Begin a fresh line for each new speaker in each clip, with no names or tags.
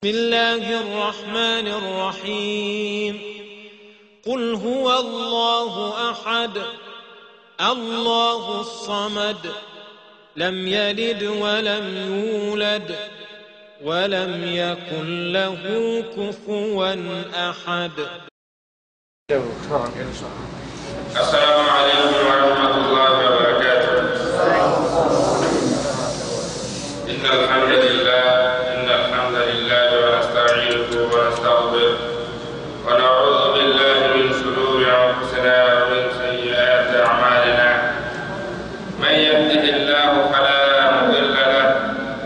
بسم الله الرحمن الرحيم قل هو الله أحد الله الصمد لم يلد ولم يولد ولم يكن له كفوا أحد.
السلام عليكم ورحمة الله وبركاته. إن الحمد لله ونستعينه ونستغفره ونعوذ بالله من شرور أنفسنا ومن سيئات أعمالنا. من يهده الله فلا مضل له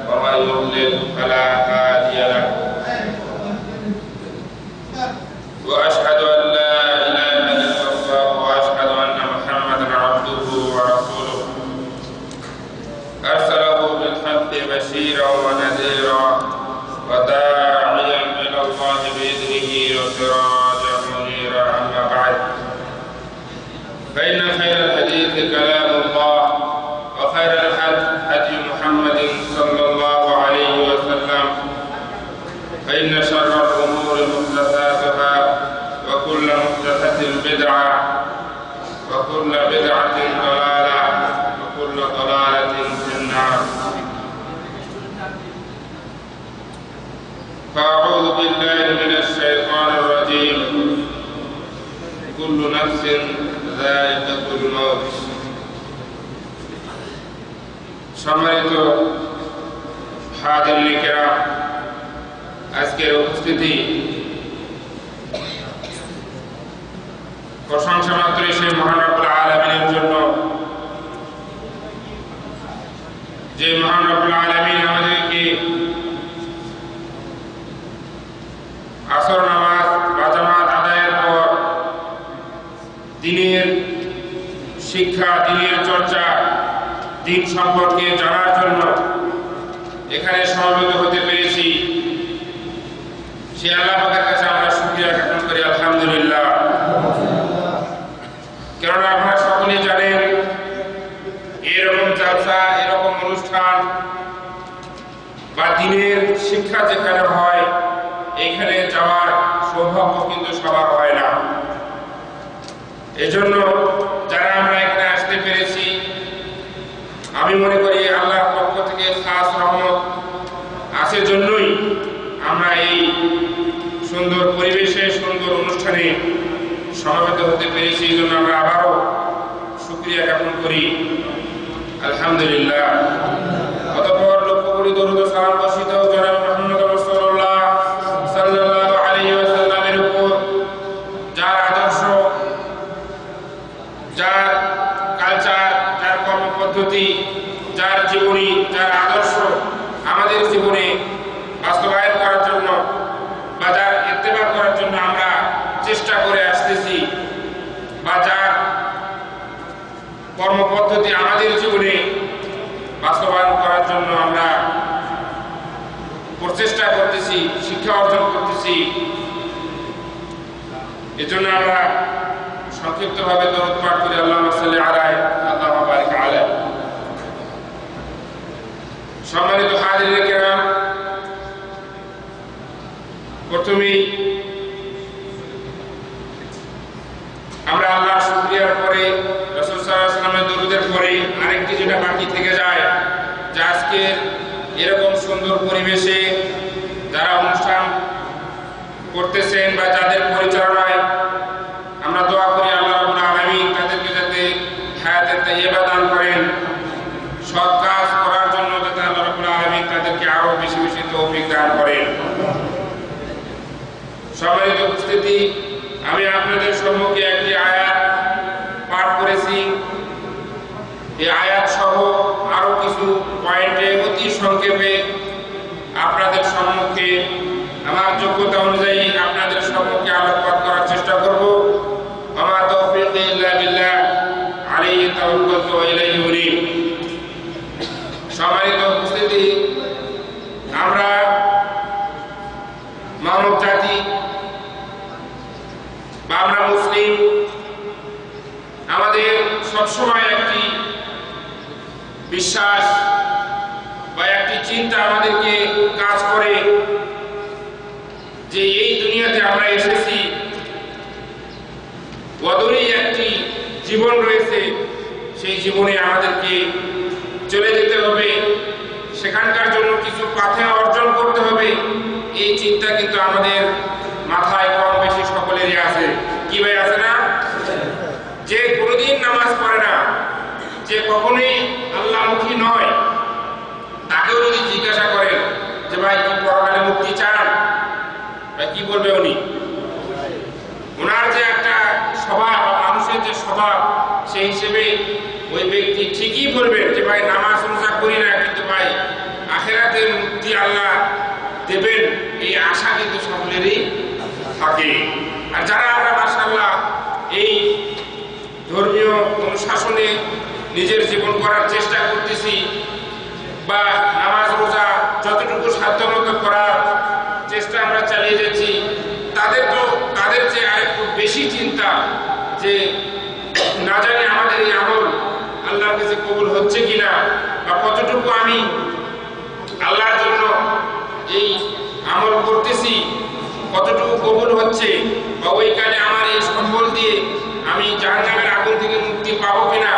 ومن يضلل فلا هادي له. وأشهد أن لا إله إلا الله وأشهد أن محمدا عبده ورسوله أرسله بالحق بشيرا ونذيرا وداعيا إلى الله بإذنه وسراجا منيرا. أما بعد فإن خير الحديث كلام الله وخير الهدي محمد صلى الله عليه وسلم فإن شر الأمور محدثاتها وكل محدثة بدعة وكل بدعة ضلالة وكل ضلالة في النار. فأعوذ بالله من الشيطان الرجيم. كل نفس ذائقة الموت. সম্মানিত হাজিরিন কিরাম, আজকের উপস্থিতি প্রশংসা মাত্রই সেই মহান রব্বুল আলামিনের জন্য, যে মহান রব্বুল আলামিন আমাদেরকে আসর নামাজ বা জামাত আদায়ের পর দ্বীনের শিক্ষা, দ্বীনের চর্চা, দ্বীন সম্পর্কে জানার জন্য এখানে সমবেত হতে পেরেছি। সে আল্লাহ পাকের কাছে আমরা শুকরিয়া জ্ঞাপন করি, আলহামদুলিল্লাহ। কেননা আপনারা সকলেই জানেন, এরকম জালসা, এরকম অনুষ্ঠান বা দ্বীনের শিক্ষা যেখানে হয়, এখানে যাওয়ার সৌভাগ্য কিন্তু সবার হয় না। এজন্য যারা আমরা এখানে আসতে পেরেছি, আমি মনে করি আল্লাহর পক্ষ থেকে খাস রহমত আছে জন্যই আমরা এই সুন্দর পরিবেশে, সুন্দর অনুষ্ঠানে সমবেত হতে পেরেছি। এই জন্য আমরা আবারও শুকরিয়া জ্ঞাপন করি, আলহামদুলিল্লাহ। অতঃপর লক্ষ্য করি দরুদ ও সালাম বর্ষিত জনাব মুহাম্মদ রাসূলুল্লাহ সাল্লাল্লাহু আলাইহি ওয়াসাল্লামের উপর, যার আদর্শ, যার কালচার, যার কর্মপদ্ধতি, যার জীবনী, যার আদর্শ আমাদের জীবনে বাস্তবায়ন করার জন্য বা যার ইত্তেবা করার জন্য আমরা চেষ্টা করে আসতেছি, বা যার কর্মপদ্ধতি আমাদের জীবনে বাস্তবায়ন করার জন্য আমরা প্রচেষ্টা করতেছি, শিক্ষা অর্জন করতেছি, এজন্য আমরা সংক্ষিপ্তভাবে দরুদ পাঠ করি, আল্লাহুম্মা সাল্লি আলাইহি আল্লাহুম্মা বারিক আলাইহি। সম্মানিত হাজিরিন কিরাম, প্রথমেই আমরা আল্লাহর শুকরিয়ার পরে, রাসূল সাল্লাল্লাহু আলাইহি ওয়াসাল্লামের দরুদের পরে আরেকটি যেটা বাকি থেকে যায়, যে আজকে এরকম সুন্দর পরিবেশে যারা অনুষ্ঠান করতেছেন বা যাদের পরিচালনায়, আমরা দোয়া করি আল্লাহ রাব্বুল আলামিন তাদেরকে যাতে হায়াতে তাইয়্যিবা দান করেন, সৎ কাজ করার জন্য যাতে আল্লাহ রাব্বুল আলামিন তাদেরকে আরো বেশি বেশি তৌফিক দান করেন। সম্মানিত উপস্থিতি, আমি আপনাদের সম্মুখে একটি আয়াত পাঠ করেছি। এই আয়াত সহ আরো কিছু পয়েন্টে অতি সংক্ষেপে আপনাদের সম্মুখে আমার যোগ্যতা অনুযায়ী আপনাদের সম্মুখে আলোকপাত করার চেষ্টা করব। ওয়া তাওফীকি ইল্লা বিল্লাহ, আলাইহি তাওয়াক্কালতু ওয়া ইলাইহি উনীব। সম্মানিত উপস্থিতি, আমরা মানব জাতি বা আমরা মুসলিম, আমাদের সবসময় একটি বিশ্বাস বা একটি চিন্তা আমাদেরকে কাজ করে আমরা এসেছি, অদূরে একটি জীবন রয়েছে, সেই জীবনে আমাদেরকে চলে যেতে হবে, সেখানকার জন্য কিছু পাথেয় অর্জন করতে হবে। এই চিন্তা কিন্তু আমাদের মাথায় কম বেশি সকলেরই আছে। কি ভাই, আছে না? যে কোনোদিন নামাজ পড়ে না, যে কখনোই আল্লাহমুখী নয়, তাকেও যদি জিজ্ঞাসা করেন যে ভাই কি পরকালে মুক্তি চান, ভাই কি বলবে উনি? ওনার যে একটা স্বভাব, মানুষের যে স্বভাব, সেই হিসেবে ওই ব্যক্তি ঠিকই বলবেন যে ভাই নামাজ রোজা করি না, কিন্তু ভাই আখিরাতে মুক্তি আল্লাহ দেবেন, এই আশা কিন্তু সকলেরই থাকে। আর যারা আমরা মাশাআল্লাহ এই ধর্মীয় অনুশাসনে নিজের জীবন করার চেষ্টা করতেছি, বা নামাজ রোজা যতটুকু সাধ্যমতো করার চেষ্টা আমরা চালিয়ে যাচ্ছি, তাদের চেয়ে আরেকটু বেশি চিন্তা যে না জানি আমাদের এই আমল আল্লাহর কাছে কবুল হচ্ছে কিনা, বা কতটুকু আমি আল্লাহর জন্য এই আমল করতেছি, কতটুকু কবুল হচ্ছে, বা ওই কালে আমার এই সম্বল দিয়ে আমি জাহান্নামের আগুন থেকে মুক্তি পাবো কিনা,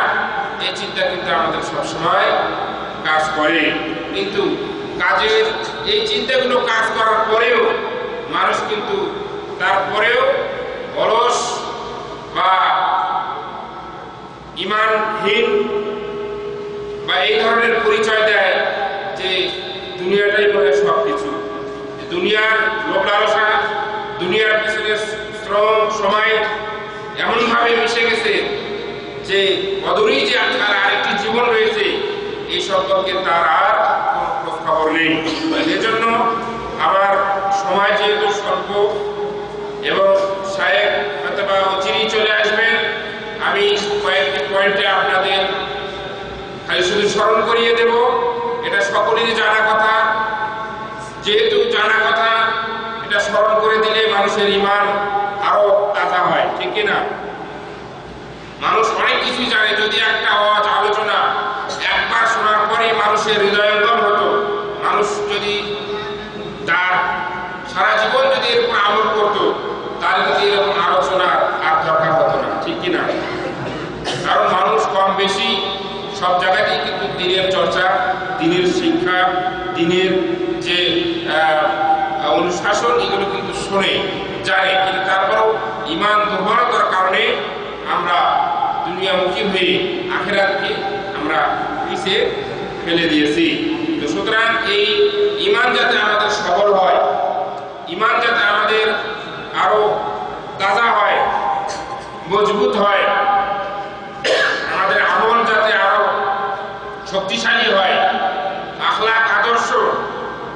এই চিন্তা কিন্তু আমাদের সবসময় কাজ করে। কিন্তু কাজের এই চিন্তাগুলো কাজ করার পরেও মানুষ কিন্তু তারপরেও অলস বা ঈমানহীন বা এই ধরনের পরিচয় দেয় যে দুনিয়াটাই মনে সবকিছু, দুনিয়ার লোভ লালসা, দুনিয়ার পিছনে শ্রম সময় এমনভাবে মিশে গেছে যে অদূরেই যে তার আরেকটি জীবন রয়েছে, এই সম্পর্কে তার আর কোনো খোঁজ খবর নেই। এজন্য আমার সময় যেহেতু স্বল্প এবং শায়েখ অথবা অচিরেই চলে আসবেন, আমি কয়েকটি পয়েন্টে আপনাদের খালি শুধু স্মরণ করিয়ে দেব। এটা সকলেরই জানা কথা, যেহেতু জানা কথা, এটা স্মরণ করে দিলে মানুষের ঈমান আরো তাজা হয়, ঠিক কিনা? মানুষ অনেক কিছুই জানে, যদি একটা ওয়াজ আলোচনা একবার শোনার পরে মানুষের হৃদয়ঙ্গম হতো, মানুষ যদি তার সারা জীবন যদি এরকম আমল করতো, তাহলে যদি এরকম আলোচনার আর দরকার হতো না, ঠিক কিনা? কারণ মানুষ কম বেশি সব জায়গাতেই কিন্তু দিনের চর্চা, দিনের শিক্ষা, দিনের যে অনুশাসন, এগুলো কিন্তু শোনে, জানে, কিন্তু তারপরেও ঈমান দুর্বলতার কারণে আমরা দুনিয়ামুখী হয়ে আখিরাতকে আমরা পিছিয়ে ফেলে দিয়েছি। তো সুতরাং এই ঈমান যাতে আমাদের সবল হয়, ঈমান যাতে আমাদের আরো তাজা হয়, মজবুত হয়, আমাদের আমল যাতে আরো শক্তিশালী হয়, আখলাক আদর্শ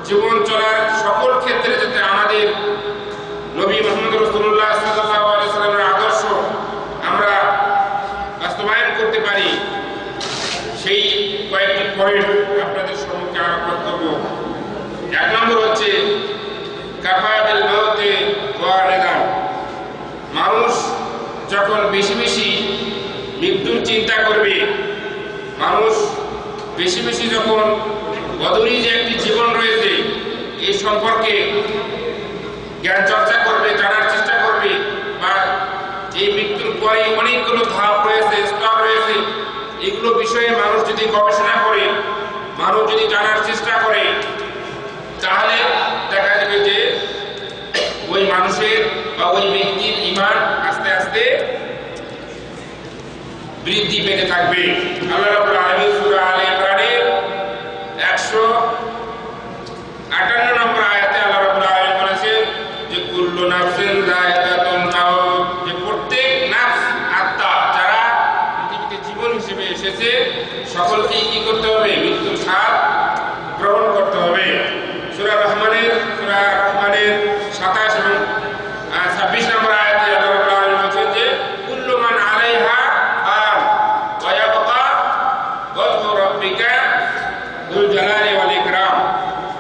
জীবন চলার সকল ক্ষেত্রে যাতে আমাদের নবী মুহাম্মদ রাসূলুল্লাহ সাল্লাল্লাহু আলাইহি ওয়াসাল্লামের আদর্শ আমরা বাস্তবায়ন করতে পারি, সেই কয়েকটি পয়েন্ট আপনাদের সম্মুখে আলোচনা করব। এক নম্বর হচ্ছে কাফা বিল মাউতি ওয়ারিদান। মানুষ যখন বেশি বেশি মৃত্যুর চিন্তা করবে, মানুষ বেশি বেশি যখন অদূরেই যে একটি জীবন রয়েছে এই সম্পর্কে জ্ঞান চর্চা করবে, জানার চেষ্টা করবে, বা এই মৃত্যুর পরে অনেকগুলো ধাপ রয়েছে, স্তর রয়েছে, এগুলো বিষয়ে মানুষ যদি গবেষণা করে, মানুষ যদি জানার চেষ্টা করে, তাহলে দেখা যাবে যে ওই মানুষের বা ওই ব্যক্তির ঈমান আস্তে আস্তে বৃদ্ধি পেতে থাকবে। আল্লাহ রাব্বুল আলামিন সূরা আলে ইমরানের 158 নম্বর আয়াতে আল্লাহ রাব্বুল আলামিন বলেছেন যে কুল্লু নাফসিন যায়িকাতুল মাউত, যে প্রত্যেক নফস, আত্মা যারা পৃথিবীতে জীবন হিসেবে এসেছে, সকলকেই কি করতে হবে? মৃত্যুর স্বাদ গ্রহণ করতে হবে। সূরা রহমানের 27 এবং 26 নম্বর আয়াতে আল্লাহ রাব্বুল আলামিন বলেছেন যে কুল্লু মান আলাইহা ফান ওয়া ইয়াবকা ওয়াজহু রাব্বিকা যুল জালালি ওয়াল ইকরাম,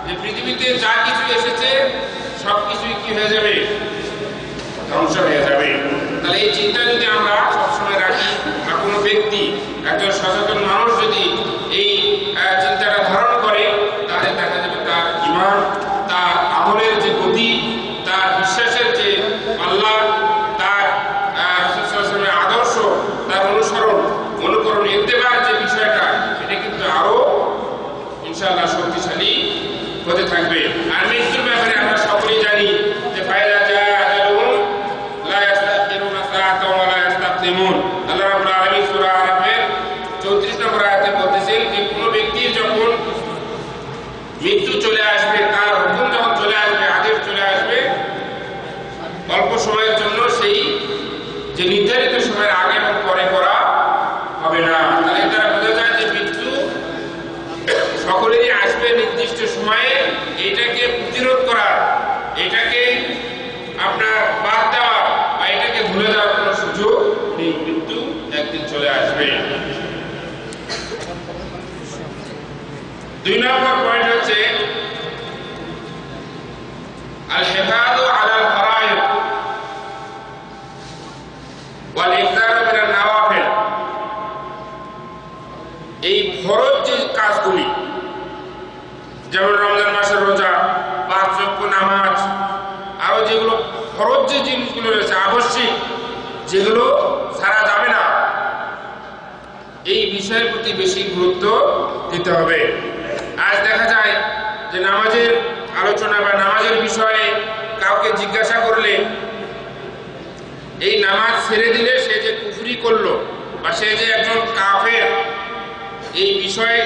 যে পৃথিবীতে যা কিছু এসেছে সবকিছুই কি হয়ে যাবে? ধ্বংস হয়ে যাবে। তাহলে এই চিন্তা যদি আমরা সবসময় রাখি, বা কোনো ব্যক্তি, একজন সচেতন মানুষ যদি এই চিন্তাটা ধারণ করে, তাহলে দেখা যাবে তার ঈমান, তার আমলের যে গতি, তার বিশ্বাসের যে যে নির্ধারিত সময়ের আগে এবং পরে করা হবে না। তাহলে তারা বোঝা যায় যে মৃত্যু সকলেরই আসবে নির্দিষ্ট সময়ে। এটাকে প্রতিরোধ করার, এটাকে আপনার বাদ দেওয়ার বা এটাকে ভুলে যাওয়ার কোনো সুযোগ নেই। মৃত্যু একদিন চলে আসবে। 2 নম্বর পয়েন্ট হচ্ছে আল হেফাজু আলাল ফারাইদ ওয়াল ইকতার মিনান নওয়াফিল। এই ফরজ যে কাজগুলি, যেমন রমজান মাসের রোজা, 5 ওয়াক্ত নামাজ, আরো যেগুলো ফরজ যে জিনিসগুলো রয়েছে, আবশ্যিক যেগুলো ছাড়া যাবে না, এই বিষয়ের প্রতি বেশি গুরুত্ব দিতে হবে। আজ দেখা যায় যে নামাজের আলোচনা বা নামাজের বিষয়ে কাউকে জিজ্ঞাসা করলে এই নামাজ ছেড়ে দিলে সে যে কুফরি করলো বা সে যে একজন কাফের, এই বিষয়ে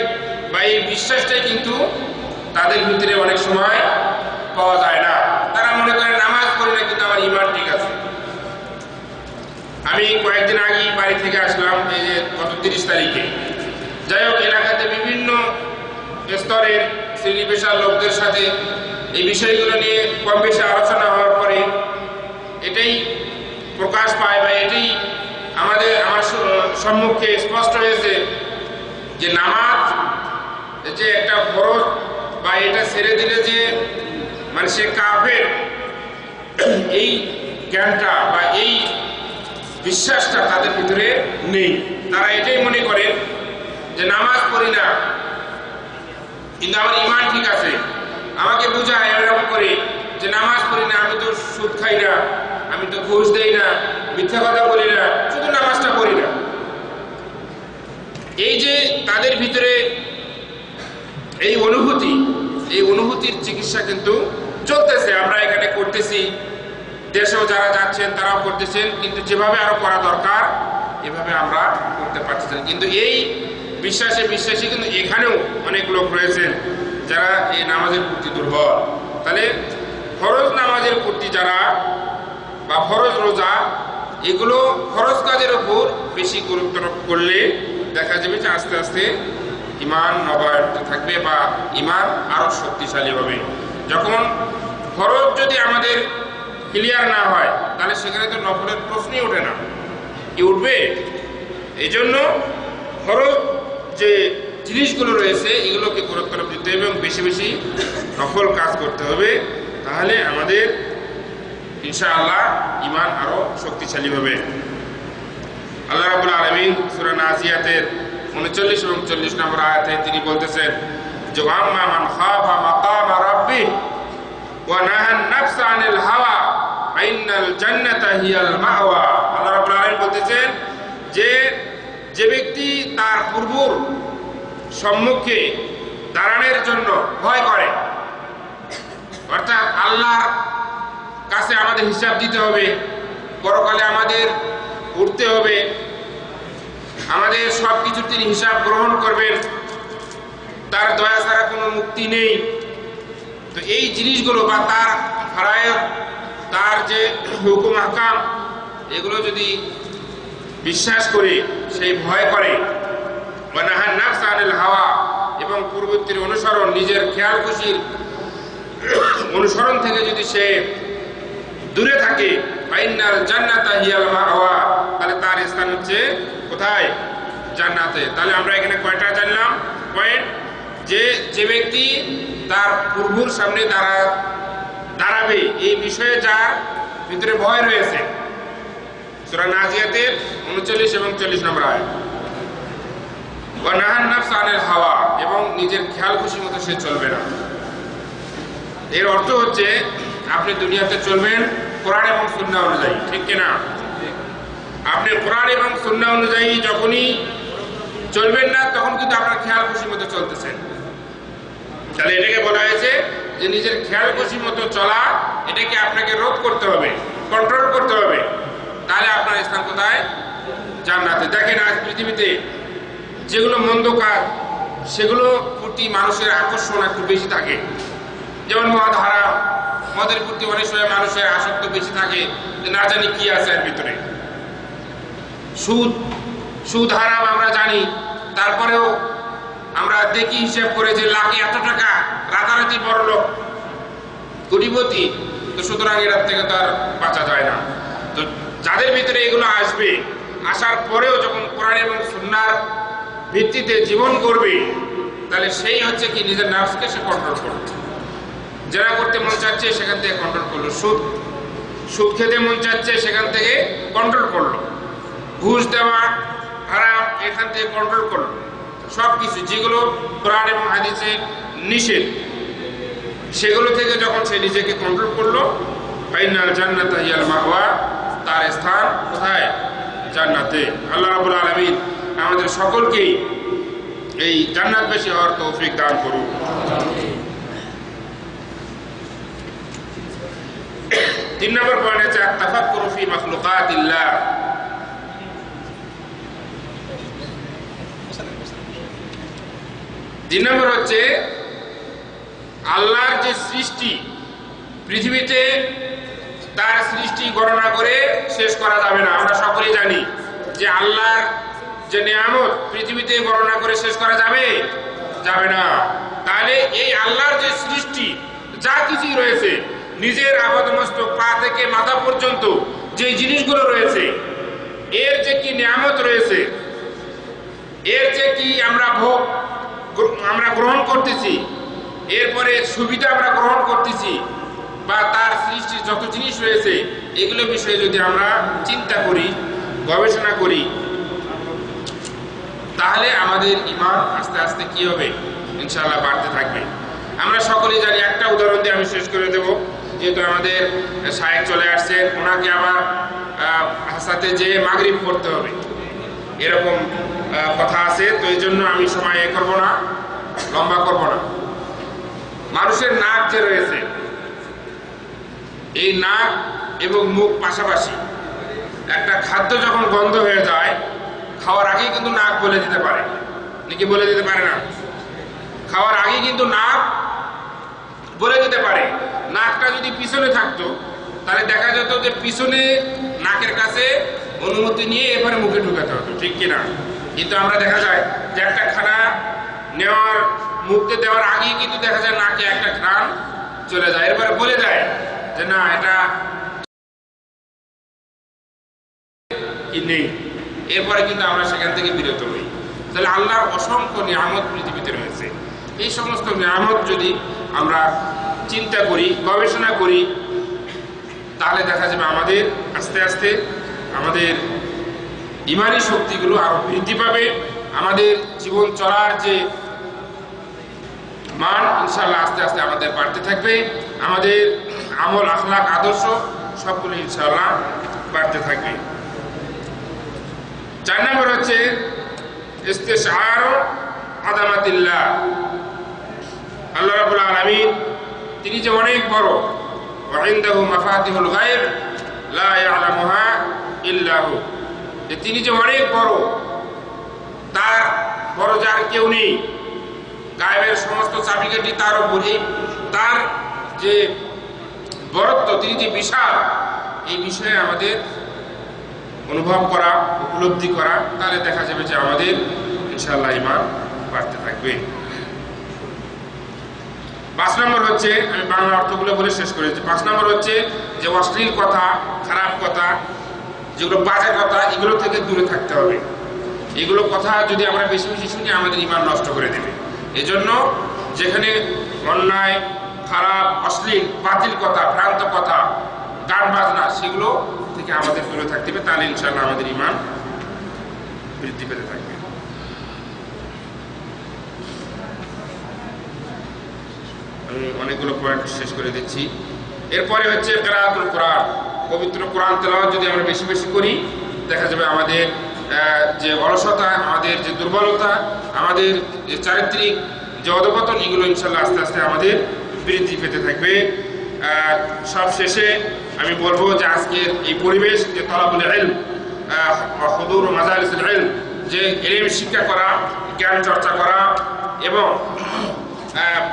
বা এই বিশ্বাসটাই কিন্তু তাদের ভিতরে অনেক সময় পাওয়া যায় না। তারা মনে করে নামাজ পড়ি না কিন্তু আমার ঈমান ঠিক আছে। আমি কয়েকদিন আগেই বাড়ি থেকে আসলাম, এই যে গত 30 তারিখে। যাই হোক, এলাকাতে বিভিন্ন স্তরের শ্রেণী পেশার লোকদের সাথে এই বিষয়গুলো নিয়ে কম বেশি আলোচনা হওয়ার পরে এটাই প্রকাশ পায় বা এটাই আমার সম্মুখে স্পষ্ট হয়েছে যে নামাজ যে একটা ফরজ বা এটা ছেড়ে দিলে যে মানে সে কাফের, এই জ্ঞানটা বা এই বিশ্বাসটা তাদের ভিতরে নেই। তারা এটাই মনে করেন যে নামাজ পড়ি না কিন্তু আমার ঈমান ঠিক আছে। আমাকে বুঝায় এরকম করে যে নামাজ পড়ি না, আমি তো সুদ খাই না, আমি তো ঘুষ দেই না, মিথ্যা কথা বলি না, শুধু নামাজটা পড়ি না। এই যে তাদের ভিতরে এই অনুভূতির চিকিৎসা কিন্তু চলতেছে। আমরা এখানে করতেছি, দেশেও যারা যাচ্ছেন তারাও করতেছেন, কিন্তু যেভাবে আরো করা দরকার এভাবে আমরা করতে পারছি না। কিন্তু এই বিশ্বাসী কিন্তু এখানেও অনেক লোক রয়েছেন যারা এই নামাজের প্রতি দুর্বল। তাহলে ফরজ নামাজের প্রতি যারা বা ফরজ রোজা, এগুলো ফরজ কাজের উপর বেশি গুরুত্ব করলে দেখা যাবে যে আস্তে আস্তে ঈমান নবায়িত থাকবে বা ঈমান আরো শক্তিশালী হবে। যখন ফরজ যদি আমাদের ক্লিয়ার না হয় তাহলে সেখানে তো নফলের প্রশ্নই ওঠে না। কি উঠবে? এই জন্য ফরজ যে জিনিসগুলো রয়েছে এগুলোকে গুরুত্ব দিতে হবে এবং বেশি বেশি নফল কাজ করতে হবে। তাহলে আমাদের ইনশাআল্লাহ ঈমান আরো শক্তিশালী হবে। আল্লাহ রাব্বুল আলামিন সূরা নাজিয়াতের 39 এবং 40 নম্বর আয়াতে তিনি বলতেছেন যে আম্মা মান খাফা মাকাম রাব্বিহি ওয়া নাহান নাফসা আনিল হাওয়া ফাইনাল জান্নাতা হিয়াল মাওয়া। আল্লাহ রাব্বুল আলামিন বলতেছেন যে ব্যক্তি তার পূর্বর সম্মুখে দাঁড়ানোর জন্য ভয় করে, অর্থাৎ আল্লাহর কাছে আমাদের হিসাব দিতে হবে, পরকালে আমাদের উঠতে হবে, আমাদের সবকিছুর তিনি হিসাব গ্রহণ করবেন, তার দয়া ছাড়া কোনো মুক্তি নেই। তো এই জিনিসগুলো বা তার ফারায়েদ, তার যে হুকুম আহকাম, এগুলো যদি বিশ্বাস করে, সেই ভয় করে, ওয়ানাহান নাফস আনিল হাওয়া, এবং পূর্ববর্তীর অনুসরণ, নিজের খেয়াল খুশির অনুসরণ থেকে যদি সে দূরে থাকে, ফাইনাল জান্নাতা হিয়াল মাওয়া, তাহলে তার স্থান হচ্ছে কোথায়? জান্নাতে। তাহলে আমরা এখানে কয়টা জানলাম পয়েন্ট? যে ব্যক্তি তার পূর্বর সামনে দাঁড়াবে, এই বিষয়ে যার ভিতরে ভয় রয়েছে, সূরা নাজিয়াতের 39 এবং 40 নম্বর আয়াত। ওয়া নাহান নাফস আনিল হাওয়া, এবং নিজের খেয়াল খুশি মতো সে চলবে না। এর অর্থ হচ্ছে আপনি দুনিয়াতে চলবেন কোরআন এবং সুন্নাহ অনুযায়ী, ঠিক কিনা? আপনি কোরআন এবং সুন্নাহ অনুযায়ী যখনই চলবেন না, তখন কিন্তু আপনার খেয়াল খুশি মতো চলতেছেন। তাহলে এটাকে বলা হয়েছে যে নিজের খেয়াল খুশি মতো চলা, এটাকে আপনাকে রোধ করতে হবে, কন্ট্রোল করতে হবে। তাহলে আপনার স্থান কোথায়? জান্নাতে। দেখেন আজ পৃথিবীতে যেগুলো মন্দ কাজ, সেগুলো প্রতি মানুষের আকর্ষণ একটু বেশি থাকে। যেমন মদ হারাম, মদের প্রতি অনেক সময় মানুষের আসক্ত বেশি থাকে, যে না জানি কি আছে এর ভিতরে। সুদ হারাম আমরা জানি, তারপরেও আমরা দেখি হিসেব করে যে লাখে এত টাকা, রাতারাতি বড় লোক, কোটিপতি, তো সুতরাং এটার থেকে তো আর বাঁচা যায় না। তো যাদের ভিতরে এগুলো আসবে, আসার পরেও যখন কোরআন এবং সুন্নাহর ভিত্তিতে জীবন করবে, তাহলে সেই হচ্ছে কি নিজের নার্ভসকে সে কন্ট্রোল করবে। যারা করতে মন চাচ্ছে সেখান থেকে কন্ট্রোল করলো, সুদ খেতে মন চাচ্ছে সেখান থেকে কন্ট্রোল করলো, ঘুষ দেওয়া হারাম এখান থেকে কন্ট্রোল করলো। সবকিছু যেগুলো কোরআন এবং হাদিসে নিষেধ, সেগুলো থেকে যখন সে নিজেকে কন্ট্রোল করলো, ফাইনাল জান্নাতা হিয়াল মাওয়া, তার স্থান কোথায়? জান্নাতে। আল্লাহ রাব্বুল আলামিন আমাদের সকলকেই এই জান্নাতবাসী হওয়ার তৌফিক দান করুন। 3 নম্বর পয়েন্ট হচ্ছে আত-তাফাক্কুরু ফি মাখলুকাতিল্লাহ। তিন নম্বর হচ্ছে আল্লাহর যে সৃষ্টি, পৃথিবীতে তার সৃষ্টি গণনা করে শেষ করা যাবে না। আমরা সকলেই জানি যে আল্লাহর যে নিয়ামত পৃথিবীতে গণনা করে শেষ করা যাবে না। তাহলে এই আল্লাহর যে সৃষ্টি, যা কিছুই রয়েছে, নিজের আপাদমস্তক পা থেকে মাথা পর্যন্ত যে জিনিসগুলো রয়েছে, এর যে কি নিয়ামত রয়েছে, এর যে কি আমরা গ্রহণ করতেছি, এরপরে সুবিধা আমরা গ্রহণ করতেছি, বা তার সৃষ্টির যত জিনিস রয়েছে, এগুলো বিষয়ে যদি আমরা চিন্তা করি, গবেষণা করি, তাহলে আমাদের ঈমান আস্তে আস্তে কি হবে? ইনশাআল্লাহ বাড়তে থাকবে। আমরা সকলেই জানি, একটা উদাহরণ দিয়ে আমি শেষ করে দেব, যেহেতু আমাদের শায়েখ চলে আসছে, ওনাকে আবার হাসাতে যে মাগরিব পড়তে হবে, এরকম কথা আছে। তো এই জন্য আমি সময় করব না, লম্বা করব না। মানুষের নাক যে রয়েছে, এই নাক এবং মুখ পাশাপাশি, একটা খাদ্য যখন গন্ধ হয়ে যায়, খাওয়ার আগেই কিন্তু নাক বলে দিতে পারে, নাকি বলে দিতে পারে না? খাওয়ার আগেই কিন্তু নাক বলে দিতে পারে। নাকটা যদি পিছনে থাকতো, তাহলে দেখা যেত যে পিছনে নাকের কাছে অনুমতি নিয়ে এবারে মুখে ঢুকাতে হতো, ঠিক কিনা? কিন্তু আমরা দেখা যায় যে একটা খানা নেওয়ার, মুখে দেওয়ার আগেই কিন্তু দেখা যায় নাকে একটা ঘ্রাণ চলে যায়, এরপরে বলে দেয় যে না, এটা কি নেই, এরপরে কিন্তু আমরা সেখান থেকে বিরত হই। তাহলে আল্লাহর অসংখ্য নিয়ামত পৃথিবীতে রয়েছে। এই সমস্ত নিয়ামত যদি আমরা চিন্তা করি, গবেষণা করি, তাহলে দেখা যাবে আমাদের আস্তে আস্তে আমাদের ঈমানী শক্তিগুলো আরো বৃদ্ধি পাবে। আমাদের জীবন চলার যে মান, ইনশাআল্লাহ আস্তে আস্তে আমাদের বাড়তে থাকবে। আমাদের আমল, আখলাক, আদর্শ সবগুলো ইনশাআল্লাহ বাড়তে থাকবে। 4 নম্বর হচ্ছে ইস্তিশআর আযামাতিল্লাহ। আল্লাহ রাব্বুল আলামিন তিনি যে অনেক বড়, ওয়া ইনদাহু মাফাতিহুল গায়ব লা ইয়ালামুহা ইল্লা হু, যে তিনি যে অনেক বড়, তার বড় যার কেউ নেই, গায়েবের সমস্ত চাবিকাঠি তার উপরে, তার যে বড়ত্ব, তিনি যে বিশাল, এই বিষয়ে আমাদের অনুভব করা, উপলব্ধি করা, তাহলে দেখা যাবে যে আমাদের ইনশাআল্লাহ ঈমান বাড়তে থাকবে। 5 নম্বর হচ্ছে, আমি বাংলা অর্থগুলো বলে শেষ করেছি। 5 নম্বর হচ্ছে যে অশ্লীল কথা, খারাপ কথা, যেগুলো বাজে কথা, এগুলো থেকে দূরে থাকতে হবে। এগুলো কথা যদি আমরা বেশি বেশি শুনি, আমাদের ঈমান নষ্ট করে দেবে। এজন্য যেখানে অন্যায়, খারাপ, অশ্লীল, বাতিল কথা, ভ্রান্ত কথা, গান বাজনা, সেগুলো থেকে আমাদের দূরে থাকতে হবে, তাহলে ইনশাআল্লাহ আমাদের ঈমান বৃদ্ধি পেতে থাকবে। আমি অনেকগুলো পয়েন্ট শেষ করে দিচ্ছি। এরপরে হচ্ছে কিরাআতুল কোরআন। পবিত্র কোরআন তেলাওয়াত যদি আমরা বেশি বেশি করি, দেখা যাবে আমাদের যে অলসতা, আমাদের যে দুর্বলতা, আমাদের যে চারিত্রিক যে অধপতন, এগুলো ইনশাআল্লাহ আস্তে আস্তে আমাদের বৃদ্ধি পেতে থাকবে। সব শেষে আমি বলবো যে আজকের এই পরিবেশ, যে তলাবুল ইলম, হুদুর ও মাজালিসুল ইলম, যে ইলম শিক্ষা করা, জ্ঞান চর্চা করা, এবং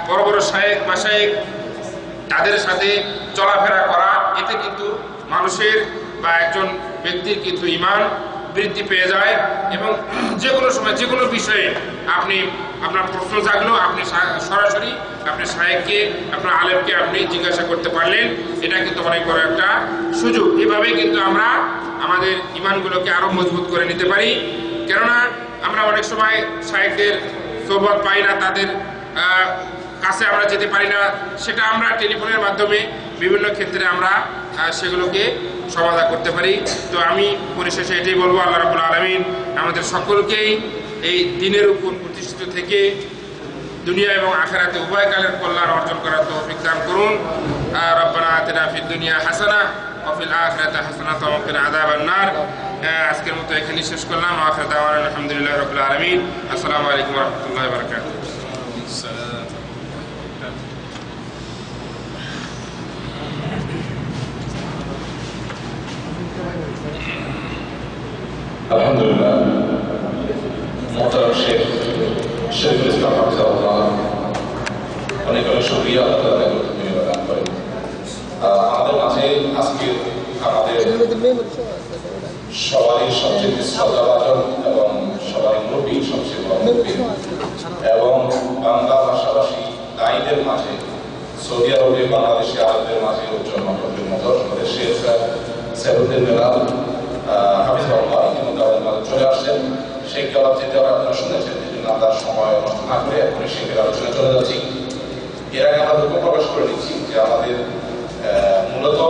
বড় বড় শায়েখ, মাশায়েখ, তাদের সাথে চলাফেরা করা, এতে কিন্তু মানুষের বা একজন ব্যক্তির কিন্তু ঈমান বৃদ্ধি পেয়ে যায় এবং যে কোনো সময় যে কোনো বিষয়ে আপনি আপনার প্রশ্ন জাগলো, আপনি সরাসরি আপনি শায়েখকে, আপনার আলেমকে আপনি জিজ্ঞাসা করতে পারলেন। এটা কিন্তু অনেক বড় একটা সুযোগ। এভাবে কিন্তু আমরা আমাদের ইমানগুলোকে আরো মজবুত করে নিতে পারি। কেননা আমরা অনেক সময় শায়েখদের সোহবত পাই না, তাদের কাছে আমরা যেতে পারি না, সেটা আমরা টেলিফোনের মাধ্যমে বিভিন্ন ক্ষেত্রে আমরা সেগুলোকে সমাধান করতে পারি। তো আমি পরিশেষে এটাই বলবো, আল্লাহ রাব্বুল আলামিন আমাদের সকলকেই এই দিনের উপর প্রতিষ্ঠিত থেকে দুনিয়া এবং আখিরাতে উভয় কালের কল্যাণ অর্জন করার তৌফিক দান করুন। রব্বানা আতিনা ফিদ দুনিয়া হাসানা ওয়া ফিল আখিরাতি হাসানাতাও ওয়া কিনা আযাবান নার। আজকের মতো এখানেই শেষ করলাম। আখির দাওয়ানা আলহামদুলিল্লাহি রাব্বিল আলামিন। আসসালামু আলাইকুম ওয়া রাহমাতুল্লাহি ওয়া বারাকাতুহু।
আলহামদুলিল্লাহ, মোহতারাম শেখ শরীফুল ইসলাম হাফিজাহুল্লাহ অনেক অনেক শুকরিয়া, আল্লাহ তাআলা গুরুত্বপূর্ণ দান করেন। আমাদের মাঝে আজকে আমাদের সবারই সবচেয়ে শ্রদ্ধাভাজন এবং সবারই মুরব্বী, সবচেয়ে বড় মুরব্বী এবং বাংলা ভাষাভাষী দায়ীদের মাঝে, সৌদি আরবে বাংলাদেশি আরবদের মাঝে উজ্জ্বল নক্ষত্রের মতো আমাদের শেখ সাইফুদ্দিন বেলাল হাফিজাহুল্লাহ ইতিমধ্যে আমাদের মাঝে চলে আসছেন। শেখকে আলাপ যেতে আপনারা শুনেছেন, এই জন্য আমরা সময় নষ্ট না করে এখন শেখের আলোচনায় চলে যাচ্ছি। এর আগে আমরা দুঃখ প্রকাশ করে নিচ্ছি যে আমাদের মূলত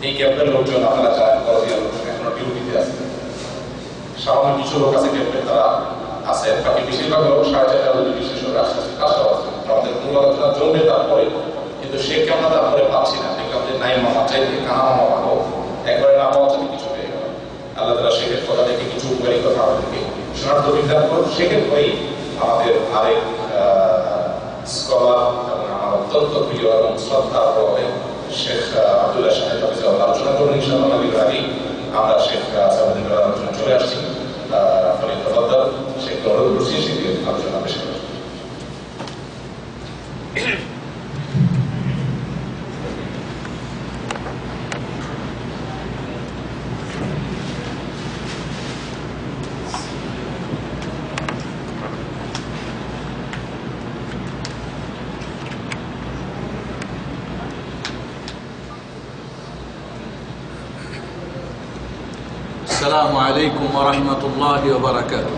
এই ক্যাম্পের লোকজন আপনারা জানেন কলেজিয়ার লোকজন এখনো ডিউটিতে আছে। সামান্য কিছু লোক আছে ক্যাম্পে, তারা আছে, বাকি বেশিরভাগ লোক 4:30 যদি বিশেষ করে আস্তে আস্তে কাজটা আছে। আমাদের মূল আলোচনা জমবে তারপরে, কিন্তু শেখকে আমরা তারপরে পাচ্ছি না। দেখলাম যে নাই মামা চাইতে কানা মামা ভালো, একবারে না পাওয়া যাবে কিছু হয়ে গেল। আল্লাহ তাআলা শেখের কথা থেকে কিছু উপকারী কথা আমাদেরকে শোনার তৌফিক দান করুন। শেখের পরেই আমাদের আরেক স্কলার এবং আমার অত্যন্ত প্রিয় এবং শ্রদ্ধার হবে শেখ আব্দুল্লাহ সাহেব হাফিজাহুল্লাহ আলোচনা করবেন ইনশাআল্লাহ। নবীর আগেই আমরা শেখ সাইফুদ্দিন বেলাল আলোচনা চলে আসছি। ফলে তফাদ্দাল শেখকে অনুরোধ করছি শেখের আলোচনা পেশ করেন।
السلام عليكم ورحمة الله وبركاته.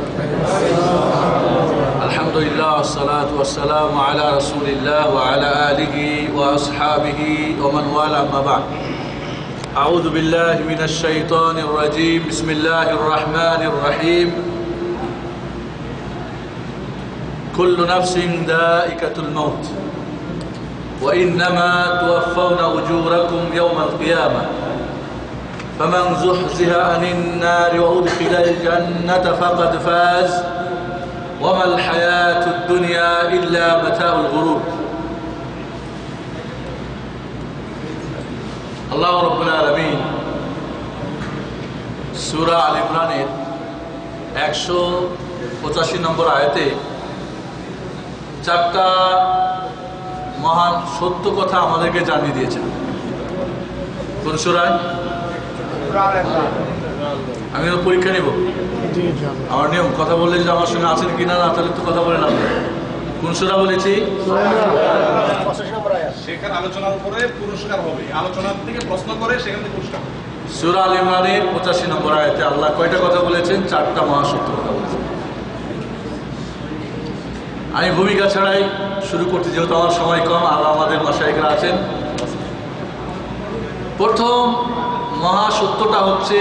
الحمد لله والصلاة والسلام على رسول الله وعلى آله وأصحابه ومن والاه، أما بعد. أعوذ بالله من الشيطان الرجيم. بسم الله الرحمن الرحيم. كل نفس ذائقة الموت وإنما توفون أجوركم يوم القيامة فمن زحزح عن النار وأدخل الجنة فقد فاز وما الحياة الدنيا إلا متاع الغرور. الله رب العالمين সূরা আল ইমরানের 185 নম্বর আয়াতে 4টা মহান সত্য কথা আমাদেরকে জানিয়ে দিয়েছেন। কোন সূরায়? আমি পরীক্ষা নেব, আমার নিয়ম কথা বললে যদি আমার সঙ্গে আছেন কিনা, না তাহলে তো কথা বলে না। কোন সূরা বলেছি?
সেখানে আলোচনার উপরে পুরস্কার হবে, আলোচনার থেকে প্রশ্ন করে সেখান থেকে পুরস্কার।
সূরা আল ইমরানের 85 নম্বর আয়াতে আল্লাহ কয়টা কথা বলেছেন? 4টা মহাসত্য কথা বলেছেন। আমি ভূমিকা ছাড়াই শুরু করতে, যেহেতু আমার সময় কম আর আমাদের মাশায়েখরা আছেন। প্রথম মহাসত্যটা হচ্ছে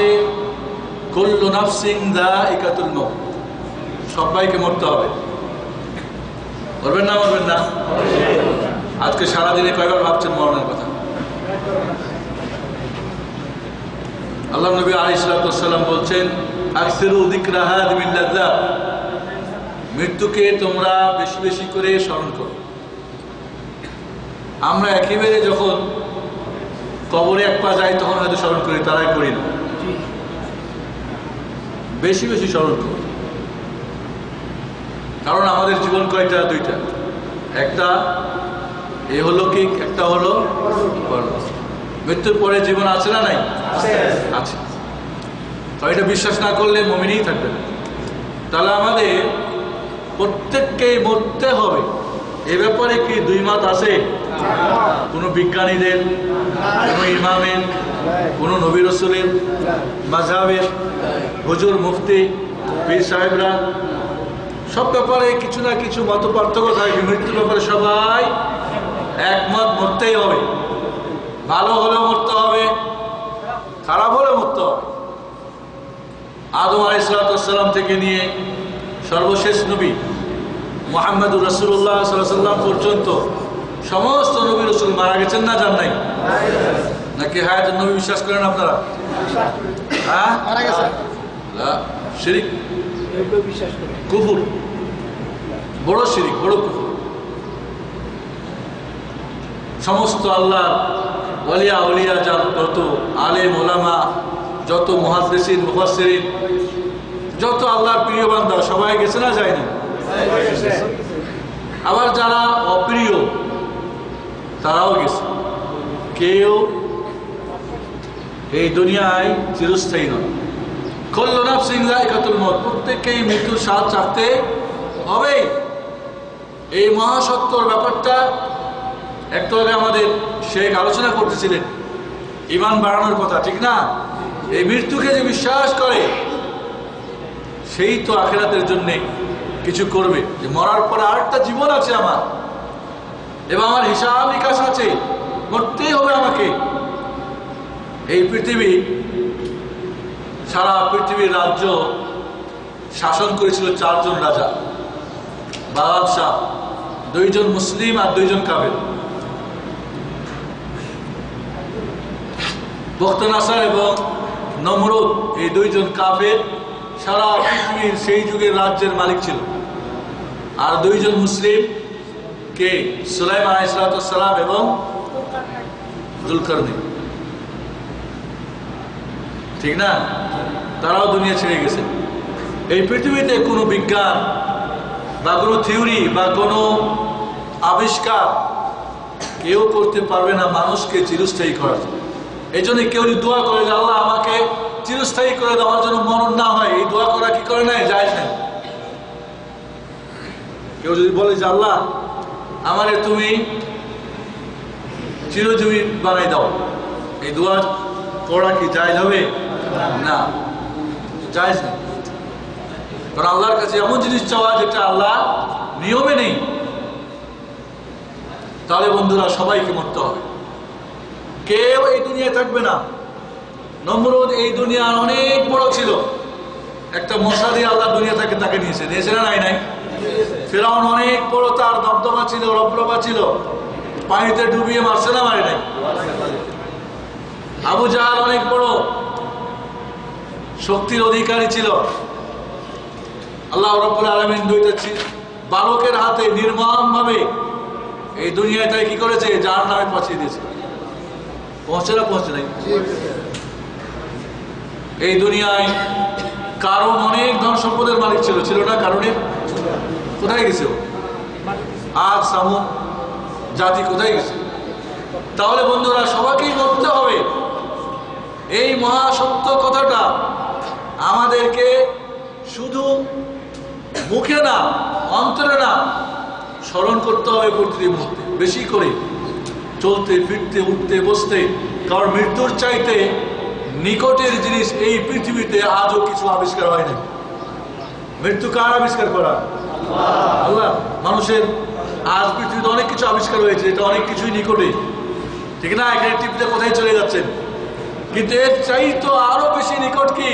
কুল্লু নাফসিন যায়িকাতুল মাউত, সবাইকে মরতে হবে। মরবেন না? মরবেন না? আজকে সারাদিনে কয়বার ভাবছেন মরণের কথা? আল্লাহ নবী আলাইহিস সালাম বলছেন, আকসিরু যিকরা হাযিমিল লাযযাত, মৃত্যুকে তোমরা বেশি বেশি করে স্মরণ করো। আমরা একেবারে যখন কবরে এক পা যাই তখন হয়তো স্মরণ করি, তারাই করি না। বেশি বেশি স্মরণ করি, কারণ আমাদের জীবন কয়টা? 2টা। একটা এ হলো কি, একটা হলো পরলোক। মৃত্যুর পরে জীবন আছে না নাই? আছে। তো আর এটা বিশ্বাস না করলে মুমিনই থাকবে না। তাহলে আমাদের প্রত্যেককেই মরতে হবে, এ ব্যাপারে কি দুই মত আছে? কোনো বিজ্ঞানীদের, কোনো ইমামের, কোনো নবী রাসূলের, মাযহাবের, হুজুর মুফতি, পীর সাহেবরা, সব ব্যাপারে কিছু না কিছু মত পার্থক্য থাকে। মৃত্যুর ব্যাপারে সবাই একমত, মরতেই হবে। ভালো হলেও মরতে হবে, খারাপ হলেও মরতে হবে। আদম আলাইহিসসালাম থেকে নিয়ে সর্বশেষ নবী মুহাম্মদুর রাসূলুল্লাহ সাল্লাল্লাহু আলাইহি ওয়াসাল্লাম পর্যন্ত সমস্ত নবী রাসূল মারা গেছেন না যান নাই? নাকি হায়াতুন নবী বিশ্বাস করেন আপনারা? হ্যাঁ, মারা গেছেন। না, শিরক, কুফর, বড় শিরক, বড় কুফর। সমস্ত আল্লাহ ওলিয়া ওলিয়া, যত আলেম ওলামা, যত মুহাদ্দিসিন মুফাসসিরিন, যত আল্লাহর প্রিয় বান্দা, সবাই গেছে না যায়নি? আবার যারা অপ্রিয় তারাও গেছে। কেউ এই দুনিয়ায় চিরস্থায়ী নয়। কুল্লু নাফসিন যায়কাতুল মউত, প্রত্যেককেই মৃত্যুর স্বাদ চাখতে হবে। এই মহাসত্যর ব্যাপারটা একটু আগে আমাদের শেখ আলোচনা করতেছিলেন, ঈমান বাড়ানোর কথা, ঠিক না? এই মৃত্যুকে যে বিশ্বাস করে সেই তো আখিরাতের জন্য কিছু করবে, যে মরার পরে আরেকটা জীবন আছে আমার, এবং আমার হিসাব নিকাশ আছে, মরতেই হবে আমাকে। এই পৃথিবী, সারা পৃথিবীর রাজ্য শাসন করেছিল 4 জন রাজা, বাদশাহ, 2 জন মুসলিম আর 2 জন কাফের। বখতনাসার এবং নমরুদ, এই 2 জন কাফের সারা পৃথিবীর সেই যুগের রাজ্যের মালিক ছিল। আর 2 জন মুসলিম কে? সুলাইমান আলাইহিস সালাম এবং যুলকারনাইন, ঠিক না? তারাও দুনিয়া ছেড়ে গেছে। এই পৃথিবীতে কোনো বিজ্ঞান বা কোনো থিওরি বা কোনো আবিষ্কার কেউ করতে পারবে না মানুষকে চিরস্থায়ী করার জন্য। এই জন্য কেউ যদি দোয়া করে যে আল্লাহ আমাকে চিরস্থায়ী করে দেওয়ার জন্য মরণ না হয়, এই দোয়া করা কি করে নাই? জায়েজ নাই। কেউ যদি বলে যে আল্লাহ আমারে তুমি চিরজীবী বানাই দাও, এই দোয়া করা কি জায়েজ হবে? না, জায়েজ নেই। কারণ আল্লাহর কাছে এমন জিনিস চাওয়া যেটা আল্লাহ নিয়মে নেই। তাহলে বন্ধুরা, সবাইকে মরতে হবে, কেউ এই দুনিয়ায় থাকবে না। নমরুদ এই দুনিয়ার অনেক বড় ছিল, একটা মশা দিয়ে আল্লাহ দুনিয়া থেকে তাকে নিয়েছে না? নাই? ফিরআউন অনেক বড়, তার দবদবা ছিল, রবরবা ছিল, পানিতে ডুবিয়ে মারছে না? মারে নাই? আবু জাহাল অনেক বড় শক্তির অধিকারী ছিল, আল্লাহ রাব্বুল আলামিন 2টা বালকের হাতে নির্মম ভাবে এই দুনিয়াটাই কি করেছে? জাহান্নামে পৌঁছে দিয়েছে। পৌঁছে নাই? এই দুনিয়ায় কারণ অনেক ধন সম্পদের মালিক ছিল না? কারণের কোথায় গেছে? আর সামুদ জাতি কোথায় গেছে? তাহলে বন্ধুরা, সবাইকেই মরতে হবে। এই মহাসত্য কথাটা আমাদেরকে শুধু মুখে না, অন্তরে না, স্মরণ করতে হবে প্রতিটি মুহূর্তে, বেশি করে চলতে ফিরতে, উঠতে বসতে। কারণ মৃত্যুর চাইতে নিকটের জিনিস এই পৃথিবীতে আজও কিছু আবিষ্কার হয় না। মৃত্যু কার আবিষ্কার করা? আল্লাহ। মানুষের আজ পৃথিবীতে অনেক কিছু আবিষ্কার হয়েছে, এটা অনেক কিছুই নিকটে, ঠিক না? এখানে টিভিতে কোথায় চলে যাচ্ছেন, কিন্তু এর চাইতে আরো বেশি নিকট কি?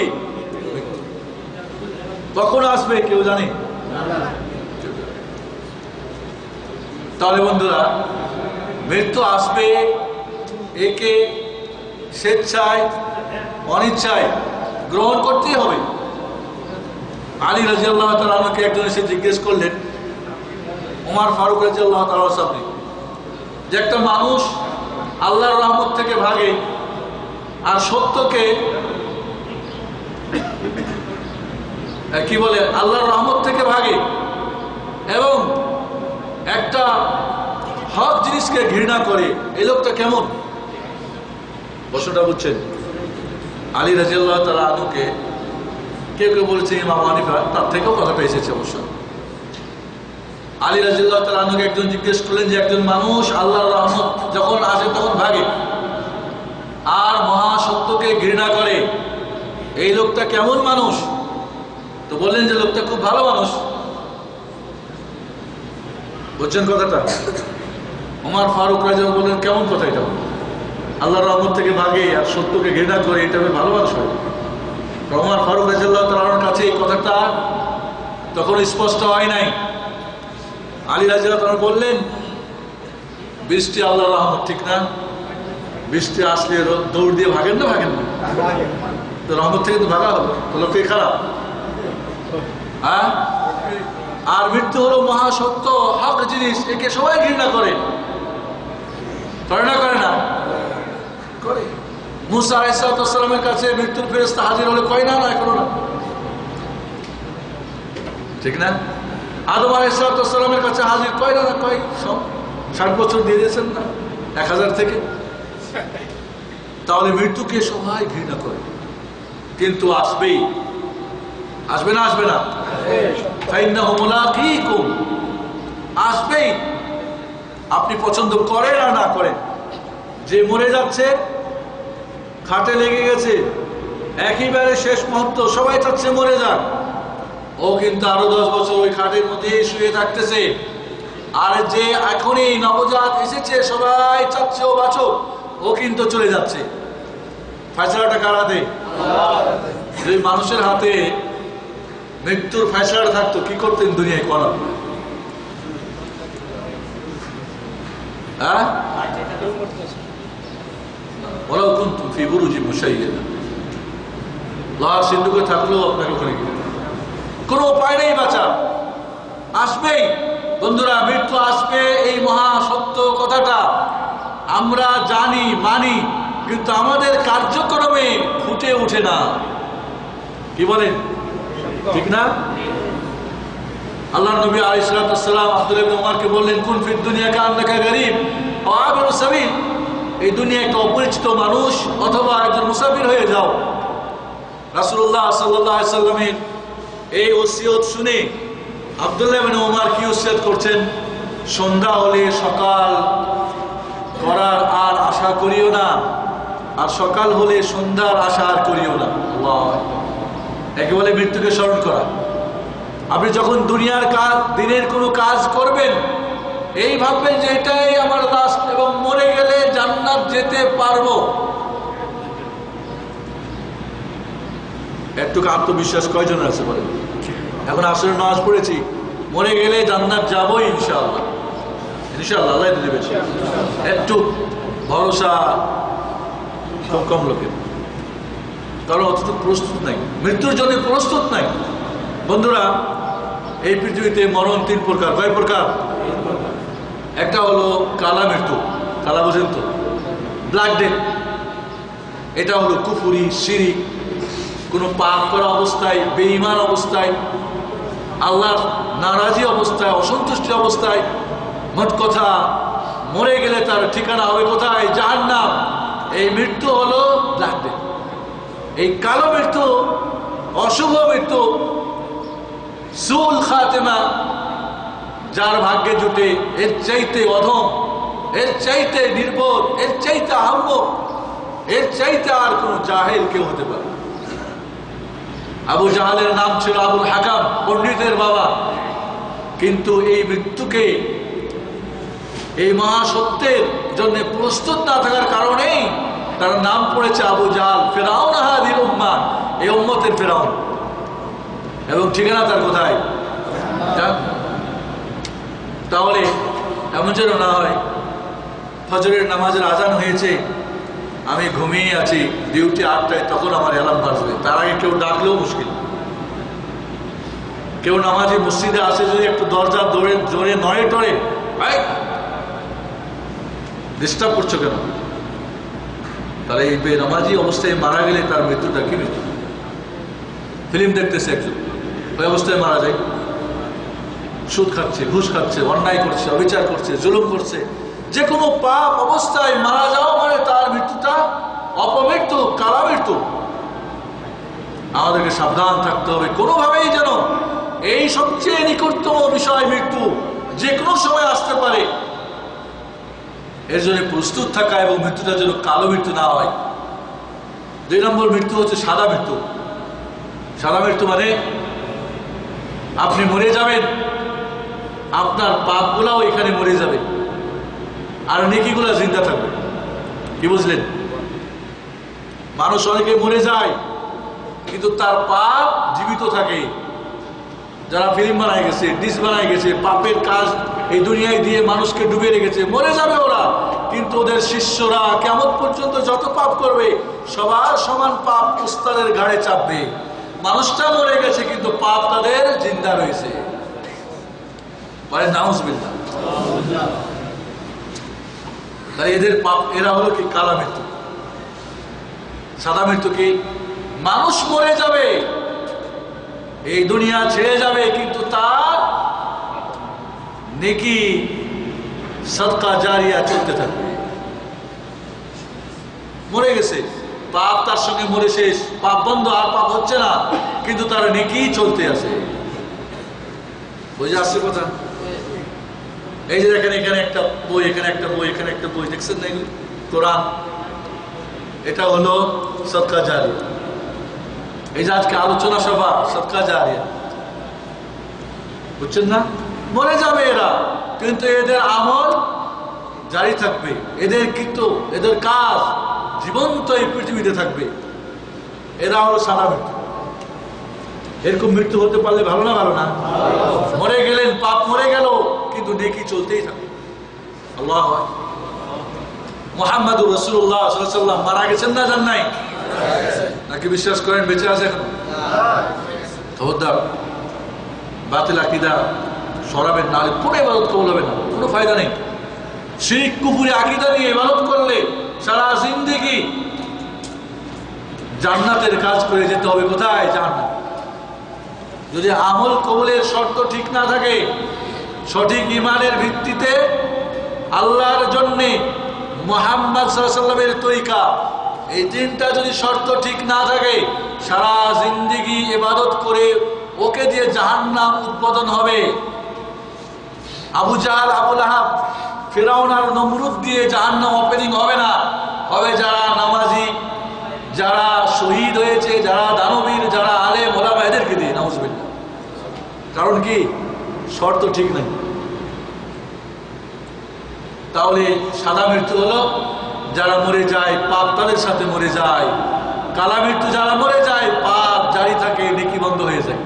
কখন আসবে কেউ জানে? তাহলে বন্ধুরা, মৃত্যু আসবে, একে স্বেচ্ছায় অনিচ্ছায় গ্রহণ করতেই হবে। আলী রাদিয়াল্লাহু তাআলা আনহুকে একজন এসে জিজ্ঞেস করলেন, ওমর ফারুক রাদিয়াল্লাহু তাআলার সামনে, যে একটা মানুষ আল্লাহর রহমত থেকে ভাগে আর সত্যকে কি বলে, আল্লাহর রহমত থেকে ভাগে, এবং একটা হক জিনিসকে ঘৃণা করে, এই লোকটা কেমন? প্রশ্নটা বুঝছেন? আলী রাদিয়াল্লাহু তাআলা আনহুকে কেউ কেউ বলেছে ইমাম হানিফা, তার থেকেও কথাটা এসেছে অবশ্য। আলী রাদিয়াল্লাহু তাআলা আনহুকে একজন জিজ্ঞেস করলেন যে একজন মানুষ আল্লাহর রহমত যখন আসে তখন ভাগে আর মহাসত্যকে ঘৃণা করে, এই লোকটা কেমন মানুষ? তো বললেন যে লোকটা খুব ভালো মানুষ। বুঝছেন কথাটা? ওমর ফারুক রাদিয়াল্লাহু বললেন কেমন কথা এটা? আল্লাহর রহমত থেকে ভাগে আর সত্যকে ঘৃণা করে, এটা ভালো মানুষ হয়? ওমর ফারুক রাদিয়াল্লাহু তাআলার কাছে এই কথাটা তখন স্পষ্ট হয় নাই। আলী রাদিয়াল্লাহু তাআলা বললেন বৃষ্টি আল্লাহর রহমত, ঠিক না? বৃষ্টি আসলে দৌড় দিয়ে ভাগেন না? ভাগেন না? তো রহমত থেকে তো ভাগা হবে, তো লোকটাই খারাপ। হ্যাঁ, আর মৃত্যু হলো মহাসত্য, হক জিনিস, একে সবাই ঘৃণা করে। করে না? করে না? করে। মুসা আলাইহিস সালামের কাছে মৃত্যুর ফেরেশতা হাজির হলে কয় না? না, করো না, ঠিক না? আদম আলাইহিস সালামের কাছে হাজির কয় না? না, কয়। 60 বছর দিয়ে দিয়েছেন না, 1000 থেকে। তাহলে মৃত্যুকে সবাই ঘৃণা করে, কিন্তু আসবেই। আসবে না? আসবে না? ফাইন্নাহু মুলাকীকুম, আসবেই। আপনি পছন্দ করেন আর না করেন, যে মরে যাচ্ছে, খাটে লেগে গেছে, একেবারে শেষ মুহূর্ত, সবাই চাচ্ছে মরে যাক, ও কিন্তু আরো 10 বছর ওই খাটের মধ্যে শুয়ে থাকতেছে। আর যে এখনই নবজাত এসেছে, সবাই চাচ্ছে ও বাঁচুক, ও কিন্তু চলে যাচ্ছে। ফয়সালাটা কার হাতে? যদি মানুষের হাতে মৃত্যুর ফয়সালা থাকতো, কি করতেন দুনিয়ায়? করার হ্যাঁ, ওরাও কিন্তু ফি বুরুজি মুশাইয়াদা, লাশ সিন্ধুকে থাকলেও আপনাকে ওখানে কোনো উপায় নেই বাঁচা, আসবেই। বন্ধুরা, মৃত্যু আসবে, এই মহা সত্য কথাটা আমরা জানি, মানি, কিন্তু আমাদের কার্যক্রমে ফুটে ওঠে না। কি বলেন, ঠিক না? আল্লাহ নবী আলাইহিস সালাম আব্দুল্লাহ ইবনে উমরকে বললেন, কুন ফিদ দুনিয়া কান্নাকা গরীব ওয়া আবিরু সাবিল, এই দুনিয়া একটা অপরিচিত মানুষ অথবা একজন মুসাফির হয়ে যাও। রাসূলুল্লাহ সাল্লাল্লাহু আলাইহি সাল্লামের এই ওসিয়ত শুনে আব্দুল্লাহ ইবনে উমর কি ওসিয়ত করছেন? সন্ধ্যা হলে সকাল করার আর আশা করিও না, আর সকাল হলে সন্ধ্যার আশা আর করিও না। আল্লাহ, একে বলে মৃত্যুকে স্মরণ করা। আপনি যখন দুনিয়ার কাজ, দিনের কোনো কাজ করবেন, এই ভাববেন যে এটাই আমার লাস্ট এবং মরে গেলে জান্নাত যেতে পারবো। একটু আত্মবিশ্বাস কয়জনের আছে বলেন? এখন আসলে নামাজ পড়েছি, মরে গেলে জান্নাত যাবোই ইনশাআল্লাহ, ইনশাআল্লাহ, আল্লাহ দেবে। একটু ভরসা খুব কম লোকের, কারণ অতটুকু প্রস্তুত নাই, মৃত্যুর জন্য প্রস্তুত নাই। বন্ধুরা, এই পৃথিবীতে মরণ 3 প্রকার। কয় প্রকার? একটা হলো কালা মৃত্যু, কালা বোঝেন তো, ব্ল্যাক ডেথ। এটা হলো কুফরি, শিরিক, কোনো পাপ করা অবস্থায়, বেঈমান অবস্থায়, আল্লাহর নারাজি অবস্থায়, অসন্তুষ্টি অবস্থায়, মোট কথা মরে গেলে তার ঠিকানা হবে কোথায়? জাহান্নাম। এই মৃত্যু হলো ব্ল্যাক ডেথ। এই কালো মৃত্যু, অশুভ মৃত্যু, সুল খাতেমা, যার ভাগ্যে জুটে, এর চাইতে অধম, এর চাইতে নির্বোধ, এর চাইতে আহম্মক, এর চাইতে আর কোন জাহেল কেউ হতে পারে। আবু জাহালের নাম ছিল আবুল হাকাম, পণ্ডিতের বাবা, কিন্তু এই মৃত্যুকে, এই মহাসত্যের জন্য প্রস্তুত না থাকার কারণেই তার নাম পড়েছে আবু জাহাল, ফেরাউন হাদিল উম্মাহ, এই উম্মতের ফেরাউন। এবং ঠিকানা তার কোথায়? তাহলে এমন যেন না হয় ফজরের নামাজের আজান হয়েছে, আমি ঘুমিয়ে আছি, ডিউটি 8টায়, তখন আমার অ্যালার্ম বাজবে, তার আগে কেউ ডাকলেও মুশকিল। কেউ নামাজি মসজিদে আসে, যদি একটু দরজা জোরে নড়ে টড়ে, ডিস্টার্ব করছো কেন? তাহলে এই বেনামাজি অবস্থায় মারা গেলে তার মৃত্যুটা কি মৃত্যু? ফিল্ম দেখতেছে একজন, ওই অবস্থায় মারা যায়, সুদ খাচ্ছে, ঘুষ খাচ্ছে, অন্যায় করছে, অবিচার করছে, জুলুম করছে, যে কোনো পাপ অবস্থায় মারা যাওয়া মানে তার মৃত্যুটা অপমৃত্যু, কালা মৃত্যু। আমাদেরকে সাবধান থাকতে হবে, কোনোভাবেই যেন এই সবচেয়ে নিকটতম বিষয় মৃত্যু যে কোনো সময় আসতে পারে, এর জন্য প্রস্তুত থাকা এবং মৃত্যুটা যেন কালো মৃত্যু না হয়। 2 নম্বর মৃত্যু হচ্ছে সাদা মৃত্যু। সাদা মৃত্যু মানে আপনি মরে যাবেন, আপনার পাপগুলাও এখানে মরে যাবে আর নেকিগুলা জিন্দা থাকবে। কি বুঝলেন? মানুষ অনেকে মরে যায় কিন্তু তার পাপ জীবিত থাকে। যারা ফিল্ম বানায় গেছে, ডিস বানায় গেছে, পাপের কাজ এই দুনিয়ায় দিয়ে মানুষকে ডুবে রেখেছে, মরে যাবে ওরা, কিন্তু ওদের শিষ্যরা কিয়ামত পর্যন্ত যত পাপ করবে সবার সমান পাপ উস্তাদের ঘাড়ে চাপবে। মানুষটা মরে গেছে কিন্তু পাপ তাদের জিন্দা রয়েছে। বলে নাউজুবিল্লাহ। তাই এদের পাপ, এরা হলো কি কালা মৃত্যু। সাদা মৃত্যু কি? মানুষ মরে যাবে, এই দুনিয়া ছেড়ে যাবে, কিন্তু তার নেকি সদকা জারিয়া চলতে থাকবে। মরে গেছে, পাপ তার সঙ্গে মরে শেষ, পাপ বন্ধ, আর পাপ হচ্ছে না, কিন্তু তার নেকি চলতে আছে। বুঝে আসছে কথা? এই যে দেখেন, এখানে একটা বই, এখানে একটা বই, এখানে একটা বই, দেখছেন না এগুলো? কোরআন। এটা হলো সদকা জারিয়া। এই যে আজকে আলোচনা সভা, সদকা জারিয়া, বুঝছেন না? মরে যাবে এরা, কিন্তু এদের আমল জারি থাকবে, এদের কিন্তু এদের কাজ জীবন্ত এই পৃথিবীতে থাকবে। এরা হলো সাদা মৃত্যু। এরকম মৃত্যু হতে পারলে ভালো না? ভালো না? মরে গেলেন, পাপ মরে গেল, কিন্তু নেকি চলতেই থাকবে। আল্লাহ মুহাম্মাদুর রাসূলুল্লাহ সাল্লাল্লাহু আলাইহি ওয়াসাল্লাম মারা গেছেন না যান নাই? নাকি বিশ্বাস করেন বেঁচে আছে এখন? খবরদার, বাতিল আকীদা সরাবেন না, কোনো ইবাদত কবুল হবে না, কোনো ফায়দা নেই। শিরক কুফরি আকীদা নিয়ে ইবাদত করলে সারা জিন্দেগি জান্নাতের কাজ করে যেতে হবে। কোথায়? জান্নাত। যদি আমল কবুলের শর্ত ঠিক না থাকে, সঠিক ঈমানের ভিত্তিতে আল্লাহর জন্য মুহাম্মদ সাল্লাল্লাহু আলাইহি ওয়াসাল্লামের তরিকা, এই তিনটা যদি শর্ত ঠিক না থাকে, সারা জিন্দেগি ইবাদত করে ওকে দিয়ে জাহান্নাম উদ্বোধন হবে। আবু জাহল, আবু লাহাব, ফিরাউন আর নমরুদ দিয়ে জাহান্নাম ওপেনিং হবে না, হবে যারা নামাজি, যারা শহীদ হয়েছে, যারা দানবীর, যারা আলেম ওলামা, এদেরকে দিয়ে। নাউজুবিল্লাহ। কারণ কি? শর্ত ঠিক নাই। তাহলে সাদা মৃত্যু হলো যারা মরে যায়, পাপ তাদের সাথে মরে যায়। কালা মৃত্যু যারা মরে যায়, পাপ জারি থাকে, নেকি বন্ধ হয়ে যায়।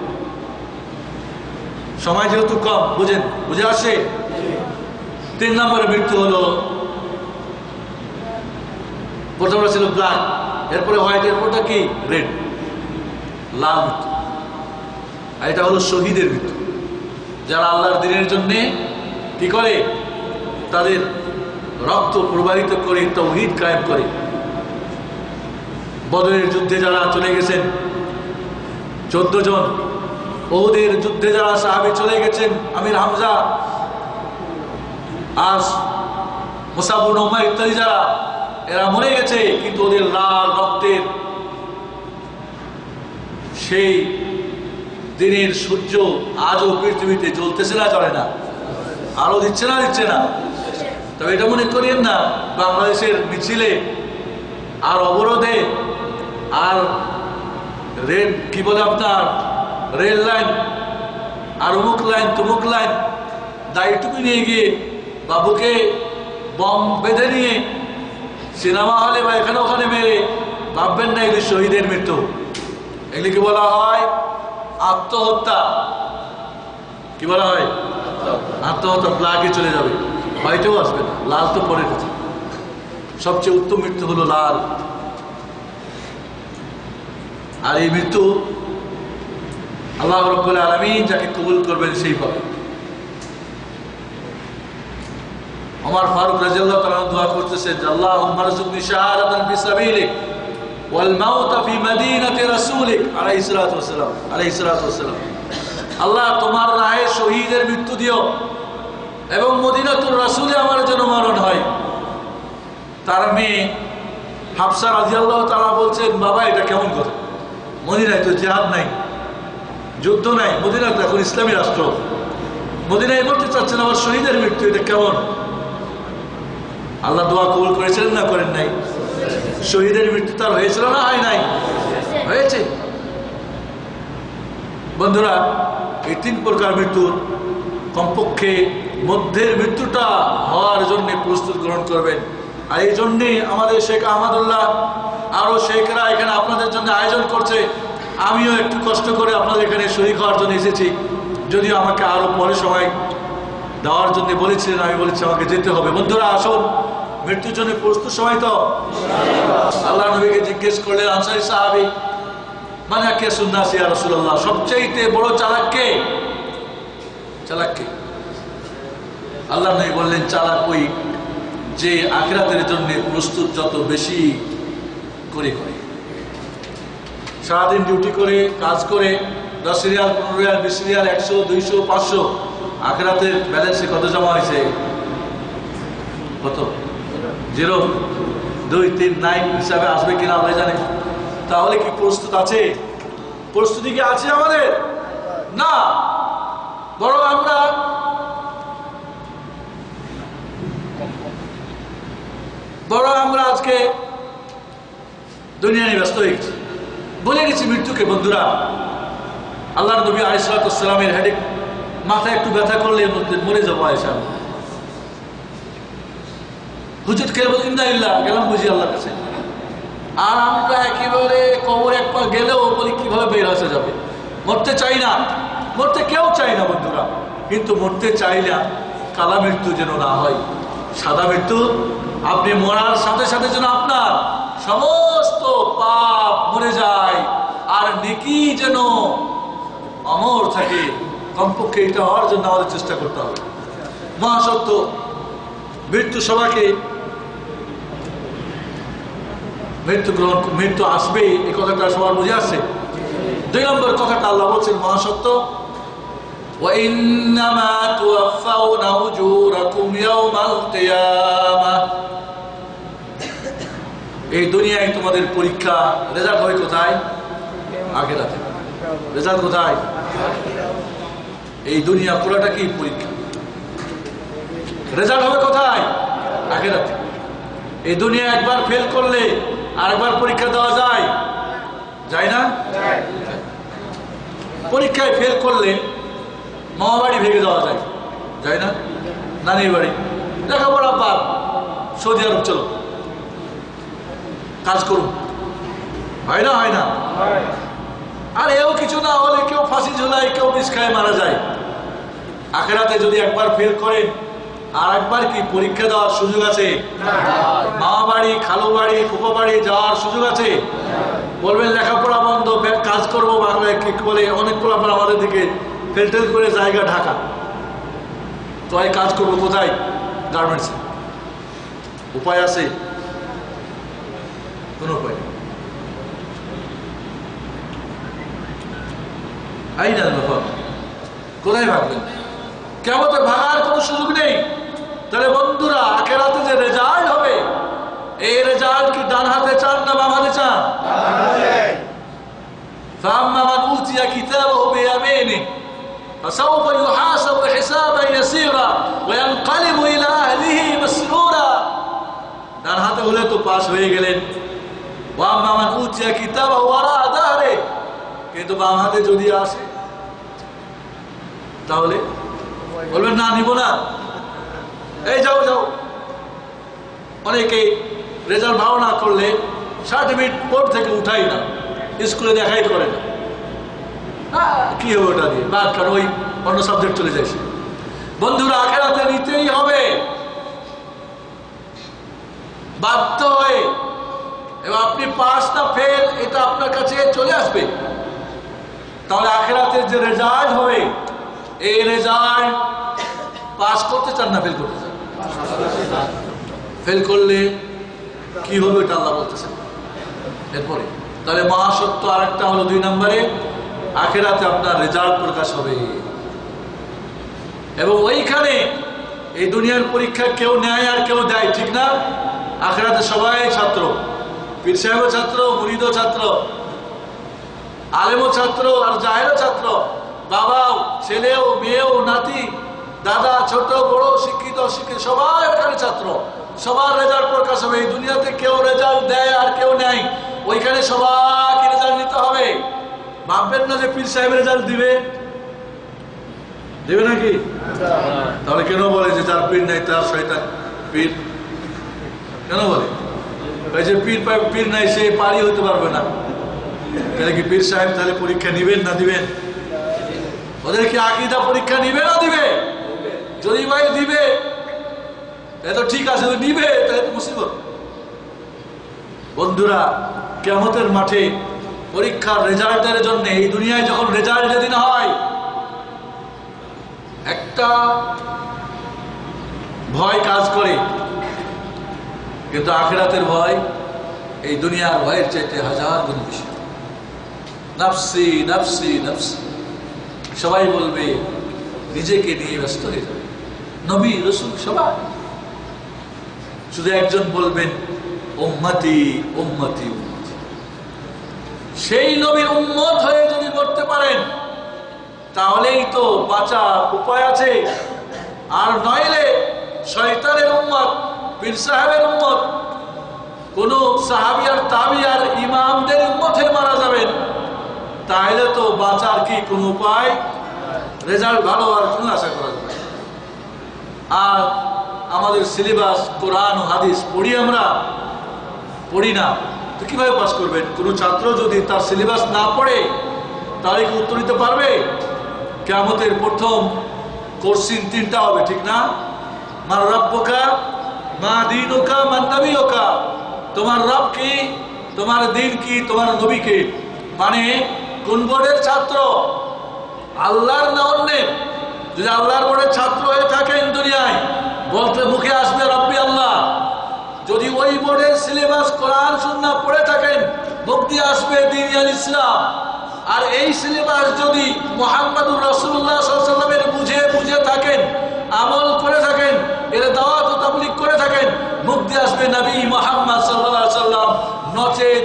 সময় যেহেতু কম, বুঝেন, বুঝে আসে। 3 নম্বরের মৃত্যু হলো, প্রথমটা ছিল ব্ল্যাক, এরপরে হোয়াইট, এরপরটা কি? রেড, লাল মৃত্যু। আর এটা হলো শহীদের মৃত্যু, যারা আল্লাহর দ্বীনের জন্য কি করে? তাদের রক্ত প্রবাহিত করে তাওহীদ কায়েম করে। বদরের যুদ্ধে যারা চলে গেছেন 14 জন, ওহুদের যুদ্ধে যারা সাহাবী চলে গেছেন, আমির হামজা, আস, মুসআব ইবনে উমাইর ইত্যাদি, যারা এরা মরে গেছে, কিন্তু ওদের লাল রক্তের সেই দিনের সূর্য আজও পৃথিবীতে জ্বলতেছে না, জ্বলে না? আলো দিচ্ছে না? দিচ্ছে না? তবে এটা মনে করিয়েন না বাংলাদেশের মিছিলে আর অবরোধে আর রেল, কি বলে আপনার, রেল লাইন আর অমুক লাইন তমুক লাইন, দায়িত্বটুকু নিয়ে গিয়ে বাবুকে বম বেঁধে নিয়ে সিনেমা হলে বা এখানে ওখানে মেরে ভাববেন না এগুলি শহীদের মৃত্যু। এগুলিকে বলা হয় আত্মহত্যা। কি বলা হয়? আত্মহত্যা। ব্ল্যাকে চলে যাবে, হোয়াইটেও আসবে না, লাল তো পরের কথা। সবচেয়ে উত্তম মৃত্যু হলো লাল। আর এই মৃত্যু আল্লাহ রাব্বুল আলামিন যাকে কবুল করবেন সেই পাবে। ওমর ফারুক রাদিয়াল্লাহু তাআলা দোয়া করতেছেন, আল্লাহুম্মা রযুকনি শাহাদাতান ফি সাবিলিক ওয়াল মাউতা ফি মদিনাতি রাসূলিক আলাইহিস সালাতু ওয়াসসালাম, আলাইহিস সালাতু ওয়াসসালাম। আল্লাহ তোমার রাহে শহীদের মৃত্যু দিও এবং মদিনাতুর রাসূলে আমার যেন মরণ হয়। তার মেয়ে হাফসা রাদিয়াল্লাহু তাআলা বলছেন, বাবা এটা কেমন কথা? মদিনায় তো জিহাদ নাই, যুদ্ধ নাই, মদিনা তো এখন ইসলামী রাষ্ট্র। মদিনায় বলতে চাচ্ছেন আবার শহীদের মৃত্যু, এটা কেমন? আল্লাহ দোয়া কবুল করেছিলেন না করেন নাই? শহীদের মৃত্যু তার হয়েছিল না হয় নাই? হয়েছে। বন্ধুরা, এই 3 প্রকার মৃত্যুর কমপক্ষে মধ্যের মৃত্যুটা হওয়ার জন্য প্রস্তুত গ্রহণ করবেন। আর এই জন্যে আমাদের শেখ আহমদুল্লাহ আরো শেখরা এখানে আপনাদের জন্য আয়োজন করছে। আমিও একটু কষ্ট করে আপনাদের এখানে শরীক হওয়ার জন্য এসেছি, যদিও আমাকে আরো পরে সময় দেওয়ার জন্য বলেছিলেন, আমি বলেছি আমাকে যেতে হবে। বন্ধুরা আসুন, মৃত্যুর জন্য প্রস্তুত সময় তো। আল্লাহ নবীকে জিজ্ঞেস করলেন আনসারী সাহাবী, মানে কে সুন্নাস ইয়া রাসূলুল্লাহ, সবচেয়ে বড় চালাক কে? চালাক কে? আল্লাহ নবী বললেন চালাক ওই যে আখিরাতের জন্য প্রস্তুত যত বেশি করে করে, সারাদিন ডিউটি করে কাজ করে 10 রিয়াল 15 রিয়াল 20 রিয়াল 100 200 500 আখিরাতের ব্যালেন্সে কত জমা হয়েছে? কত? 0 2 3 9 হিসাবে আসবে কিনা আল্লাহ জানে। তাহলে কি প্রস্তুত আছে? প্রস্তুতি কি আছে আমাদের? না, বরং আমরা আজকে দুনিয়া নিয়ে ব্যস্ত হয়ে গেছি, বলে গেছি মৃত্যুকে। বন্ধুরা, আল্লাহর নবী আলাইহিস সালাতু ওয়াস সালামের হেডেক, মাথায় একটু ব্যথা করলে মরে যাবো আয়েশা, হুজুর কে বলেন ইন্না লিল্লাহ, গেলাম বুঝি আল্লাহর কাছে। আর আমরা একেবারে কবর একবার গেলেও বলি কিভাবে বের হয়ে যাবে। মরতে চাই না, মরতে কেউ চাই না বন্ধুরা, কিন্তু মরতে চাইলে কালা মৃত্যু যেন না হয়, সাদা মৃত্যু। আপনি মরার সাথে সাথে যেন আপনার সমস্ত পাপ মরে যায় আর নেকি যেন অমর থাকে। কমপক্ষে এটা হওয়ার জন্য আমাদের চেষ্টা করতে হবে। মহাসত্য, মৃত্যু সবাইকে মৃত্যু আসবে, এই কথাটা সবার বুঝে আসছে। 2 নম্বর কথাটা আল্লাহ বলছেন মহাসত্য, وَإِنَّمَا تُوَفَّوْنَ أُجُورَكُمْ يَوْمَ الْقِيَامَةِ। এই দুনিয়ায় তোমাদের পরীক্ষা, রেজাল্ট হয় কোথায়? আখিরাতে। রেজাল্ট কোথায়? এই দুনিয়া পুরোটা কি পরীক্ষা, রেজাল্ট হবে কোথায়? আখিরাতে। এই দুনিয়া একবার ফেল করলে আরেকবার পরীক্ষা দেওয়া যায়? যায় না? পরীক্ষায় ফেল করলে মামা বাড়ি ভেঙে দেওয়া যায়? যায় না? নানির বাড়ি, লেখাপড়া বাদ, সৌদি আরব চলো কাজ করুন, হয় না? হয় না? আর এও কিছু না হলে কেউ ফাঁসি ঝুলায়, কেউ বিষ খায় মারা যায়। আখিরাতে যদি একবার ফেল করেন আর একবার কি পরীক্ষা দেওয়ার সুযোগ আছে? মামা বাড়ি, খালু বাড়ি, ফুফা বাড়ি যাওয়ার সুযোগ আছে? বলবেন লেখাপড়া বন্ধ, কাজ করবো বাংলায়, কি বলে অনেক পোলাপান আমাদের দিকে ফেলটেল করে জায়গা ঢাকা, তো এই কাজ করবো কোথায়? গার্মেন্টসে। উপায় আছে? কোন উপায় নেই। কোথায় ভাববেন? কিয়ামতে ভাগার কোনো সুযোগ নেই। তাহলে বন্ধুরা, আখিরাতে যে রেজাল্ট হবে, এই রেজাল্ট কি ডান হাতে চান না বাম হাতে চান? فأما من أوتي كتابه بيمينه فسوف يحاسب حسابا يسيرا وينقلب إلى أهله مسرورا। ডান হাতে হলে তো পাস হয়ে গেলেন। وأما من أوتي كتابه وراء ظهره, কিন্তু বাম হাতে যদি আসে তাহলে বলবেন না, নিব না, এই যাও যাও। অনেকে রেজাল্ট ভালো না করলে সার্টিফিকেট বোর্ড থেকে উঠাই না, স্কুলে দেখাই করে না, কি হবে ওটা দিয়ে বাদ, কারণ ওই অন্য সাবজেক্ট চলে যাচ্ছে। বন্ধুরা, আখিরাতে নিতেই হবে বাধ্য হয়ে, এবং আপনি পাস না ফেল এটা আপনার কাছে চলে আসবে। তাহলে আখিরাতের যে রেজাল্ট হবে, এই রেজাল্ট পাস করতে চান না ফেল করতে চান? ফেল করলে কি হবে এটা আল্লাহ বলতেছেন এরপরে। তাহলে মহাসত্য আরেকটা হলো 2 নম্বরে, আখিরাতে আপনার রেজাল্ট প্রকাশ হবে। এবং ওইখানে এই দুনিয়ার পরীক্ষা কেউ নেয় আর কেউ দেয়, ঠিক না? আখিরাতে সবাই ছাত্র, পীর সাহেবও ছাত্র, মুরিদও ছাত্র, আলেমও ছাত্র আর জাহেলও ছাত্র, বাবাও, ছেলেও, মেয়েও, নাতি, দাদা, ছোট বড়, শিক্ষিত অশিক্ষিত সবাই ওখানে ছাত্র। সবার রেজাল্ট প্রকাশ হবে। এই দুনিয়াতে কেউ রেজাল্ট দেয় আর কেউ নেয়, ওইখানে সবাইকে রেজাল্ট নিতে হবে। ভাববেন না যে পীর সাহেব রেজাল্ট দিবে নাকি? তাহলে কেন বলে যে যার পীর নাই তার শয়তান পীর? কেন বলে? যে পীর নাই সে পারি হতে পারবে না। তাহলে কি পীর সাহেব তাহলে পরীক্ষা নিবেন না দিবেন? ওদের কি আকীদা পরীক্ষা নিবে না দিবে? যদি ভাই দিবে এত ঠিক আছে, যদি নিবে তাহলে মুসিবত। বন্ধুরা, কিয়ামতের মাঠে পরীক্ষার রেজাল্টের জন্য এই দুনিয়ায় যখন রেজাল্ট যেদিন হয়, একটা ভয় কাজ করে, কিন্তু আখিরাতের ভয় এই দুনিয়ার ভয়ের চাইতে 1000 গুণ বেশি। নাফসি নাফসি নাফসি সবাই বলবে, নিজেকে নিয়ে ব্যস্ত হয়ে যাবে। নবী রাসূল সবাই, শুধু একজন বলবেন উম্মতি উম্মতি উম্মতি। সেই নবীর উম্মত হয়ে যদি করতে পারেন তাহলেই তো বাঁচার উপায় আছে। আর নইলে শয়তানের উম্মত, পীর সাহেবের উম্মত, কোন সাহাবী আর তাবী আর ইমামদের উম্মত হয়ে মারা যাবেন, তাহলে তো বাঁচার কি কোনো উপায়? রেজাল্ট ভালো আর কোনো আশা করা যাবে। আর আমাদের সিলেবাস কোরআন ও হাদিস পড়ি, আমরা পড়ি না, তো কিভাবে পাস করবেন? কোনো ছাত্র যদি তার সিলেবাস না পড়ে তাহলে কি উত্তর দিতে পারবে? কিয়ামতের প্রথম কোশ্চেন 3টা হবে, ঠিক না? মা রাব্বুকা, মা দীনুকা, মান নবিয়ুকা। তোমার রব কি, তোমার দিন কি, তোমার নবী কি? মানে কোন বোর্ডের ছাত্র? আল্লাহর না অন্যের? যদি আল্লাহর বোর্ডের ছাত্র হয়ে থাকেন দুনিয়ায়, বলতে মুখে আসবে রব্বি আল্লাহ। যদি ওই বোর্ডের সিলেবাস কোরআন সুন্নাহ পড়ে থাকেন, মুক্তি আসবে দ্বীন আল ইসলাম। আর এই সিলেবাস যদি মুহাম্মদুর রাসূলুল্লাহ সাল্লাল্লাহু আলাইহি ওয়াসাল্লামের বুঝে থাকেন, আমল করে থাকেন, এর দাওয়াত ও তাবলীগ করে থাকেন, মুক্তি আসবে নবী মুহাম্মদ সাল্লাল্লাহু আলাইহি ওয়াসাল্লাম। নচেত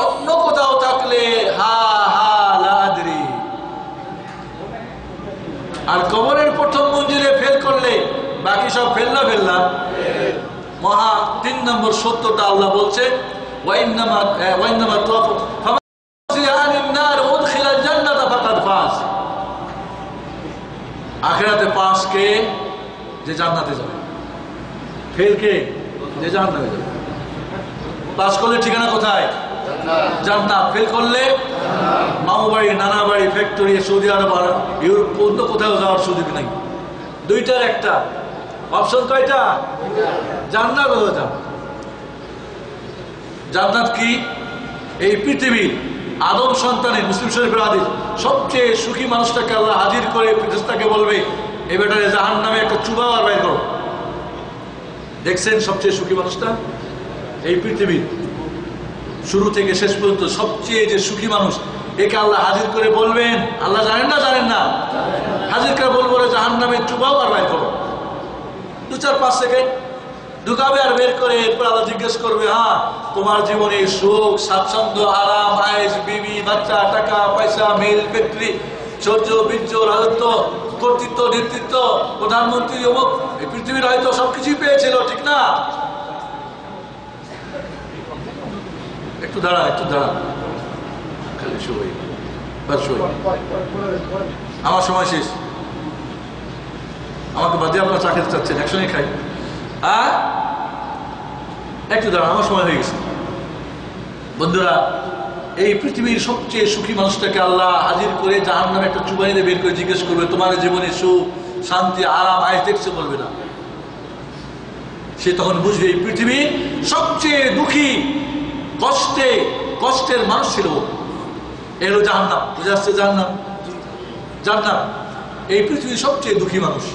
অন্য কোথাও থাকলে হা হা লা আদরি। আর কবরের প্রথম মঞ্জিলে ফেল করলে বাকি সব ফেল না? মহা 3 নম্বর সত্যটা আল্লাহ বলছে, ওয়াইন্নামা তুওয়াফু ফামাসিয়ানিন নার উদখিলাল জান্নাতা ফাকাদ ফাজ। আখিরাতে পাস কে? যে জান্নাতে যাবে। ফেল কে? যে জাহান্নামে যাবে। পাস করলে ঠিকানা কোথায়? জান্নাত। ফেল করলে মামু বাড়ি, নানা বাড়ি, ফ্যাক্টরি, সৌদি আরব আর ইউরোপ, অন্য কোথাও যাওয়ার সুযোগ নাই। 2টার একটা অপশন। কয়টা? জান্নাত হয়ে যাও। জান্নাত কি? এই পৃথিবীর আদম সন্তানের, মুসলিম শরীফের হাদিস, সবচেয়ে সুখী মানুষটাকে আল্লাহ হাজির করে ফেরেশতাকে বলবে, এই বেটারে জাহান্নামে একটা চুবা আর বের করো। দেখছেন সবচেয়ে সুখী মানুষটা? এই পৃথিবীর শুরু থেকে শেষ পর্যন্ত সবচেয়ে যে সুখী মানুষ, একে আল্লাহ হাজির করে বলবেন, আল্লাহ জানেন না? হাজির করে বলবো জাহান্নামে চুবাও আর বের করো। 2-4-5 সেকেন্ড ঢুকাবে আর বের করে এরপর আল্লাহ জিজ্ঞেস করবে, হ্যাঁ তোমার জীবনে সুখ, স্বাচ্ছন্দ্য, আরাম, আয়েশ, বিবি, বাচ্চা, টাকা পয়সা, মিল, ফ্যাক্টরি, সৌর্য, বীর্য, রাজত্ব, কর্তৃত্ব, নেতৃত্ব, প্রধানমন্ত্রী, অমুক, এই পৃথিবীর হয়তো সবকিছুই পেয়েছিল, ঠিক না? একটু দাঁড়া খালি সই, আমার সময় শেষ। আমাকে বাদে আপনারা চা খেতে চাচ্ছেন, একসঙ্গে খাই। একটু দাঁড়া, আমার সময় হয়ে গেছে। বন্ধুরা, এই পৃথিবীর সবচেয়ে সুখী মানুষটাকে আল্লাহ হাজির করে জাহান্নামে একটা চুবাইতে বের করে জিজ্ঞেস করবে, তোমার জীবনে সুখ, শান্তি, আরাম, আয়েশ দেখছে? বলবে না। সে তখন বুঝবে এই পৃথিবীর সবচেয়ে দুঃখী, কষ্টের মানুষ ছিল এলো জাহান্নাম। বুঝে আসছে? জান্নাত এই পৃথিবীর সবচেয়ে দুঃখী মানুষ,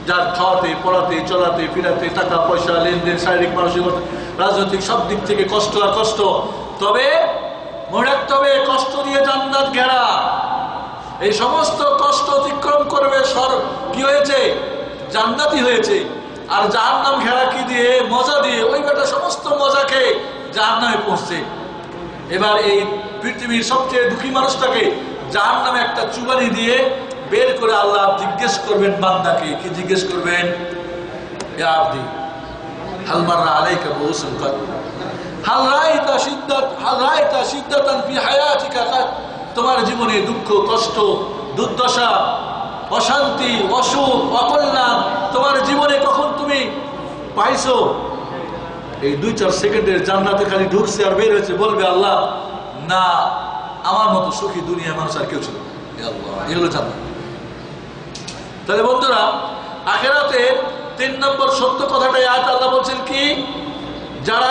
যার খাওয়াতে, পড়াতে, চলাতে, ফিরাতে, টাকা পয়সা, লেনদেন, শারীরিক, মানসিক, রাজনৈতিক সব দিক থেকে কষ্ট আর কষ্ট। তবে মনে রাখতে হবে, কষ্ট দিয়ে জান্নাত ঘেরা। এই সমস্ত কষ্ট অতিক্রম করবে, কি হয়েছে? জান্নাতই হয়েছে। আর জাহান্নাম ঘেরা কি দিয়ে? মজা দিয়ে। ওই বেটা সমস্ত মজা খেয়ে জাহান্নামে পৌঁছছে। এবার এই পৃথিবীর সবচেয়ে দুঃখী মানুষটাকে জাহান্নামে একটা চুবানি দিয়ে বের করে আল্লাহ জিজ্ঞেস করবেন বান্দাকে, কি জিজ্ঞেস করবেন? ইয়া আবদি হাল মাররা আলাইকা বুসুল কদ হাল রাআইতা শিদ্দাতান ফি হায়াতিকা কদ, তোমার জীবনে দুঃখ, কষ্ট, দুর্দশা, অশান্তি, অসুখ, অকল্যাণ তোমার জীবনে কখন তুমি পাইছো? এই 2-4 সেকেন্ডের জান্নাতে খালি ঢুকছে আর বের হয়েছে, বলবে আল্লাহ না, আমার মতো সুখী দুনিয়ার মানুষ আর কেউ ছিল না। এই হলো জান্নাত। তাহলে বন্ধুরা, আখিরাতে 3 নম্বর সত্য কথাটাই আয়াত আল্লাহ বলছেন কি, যারা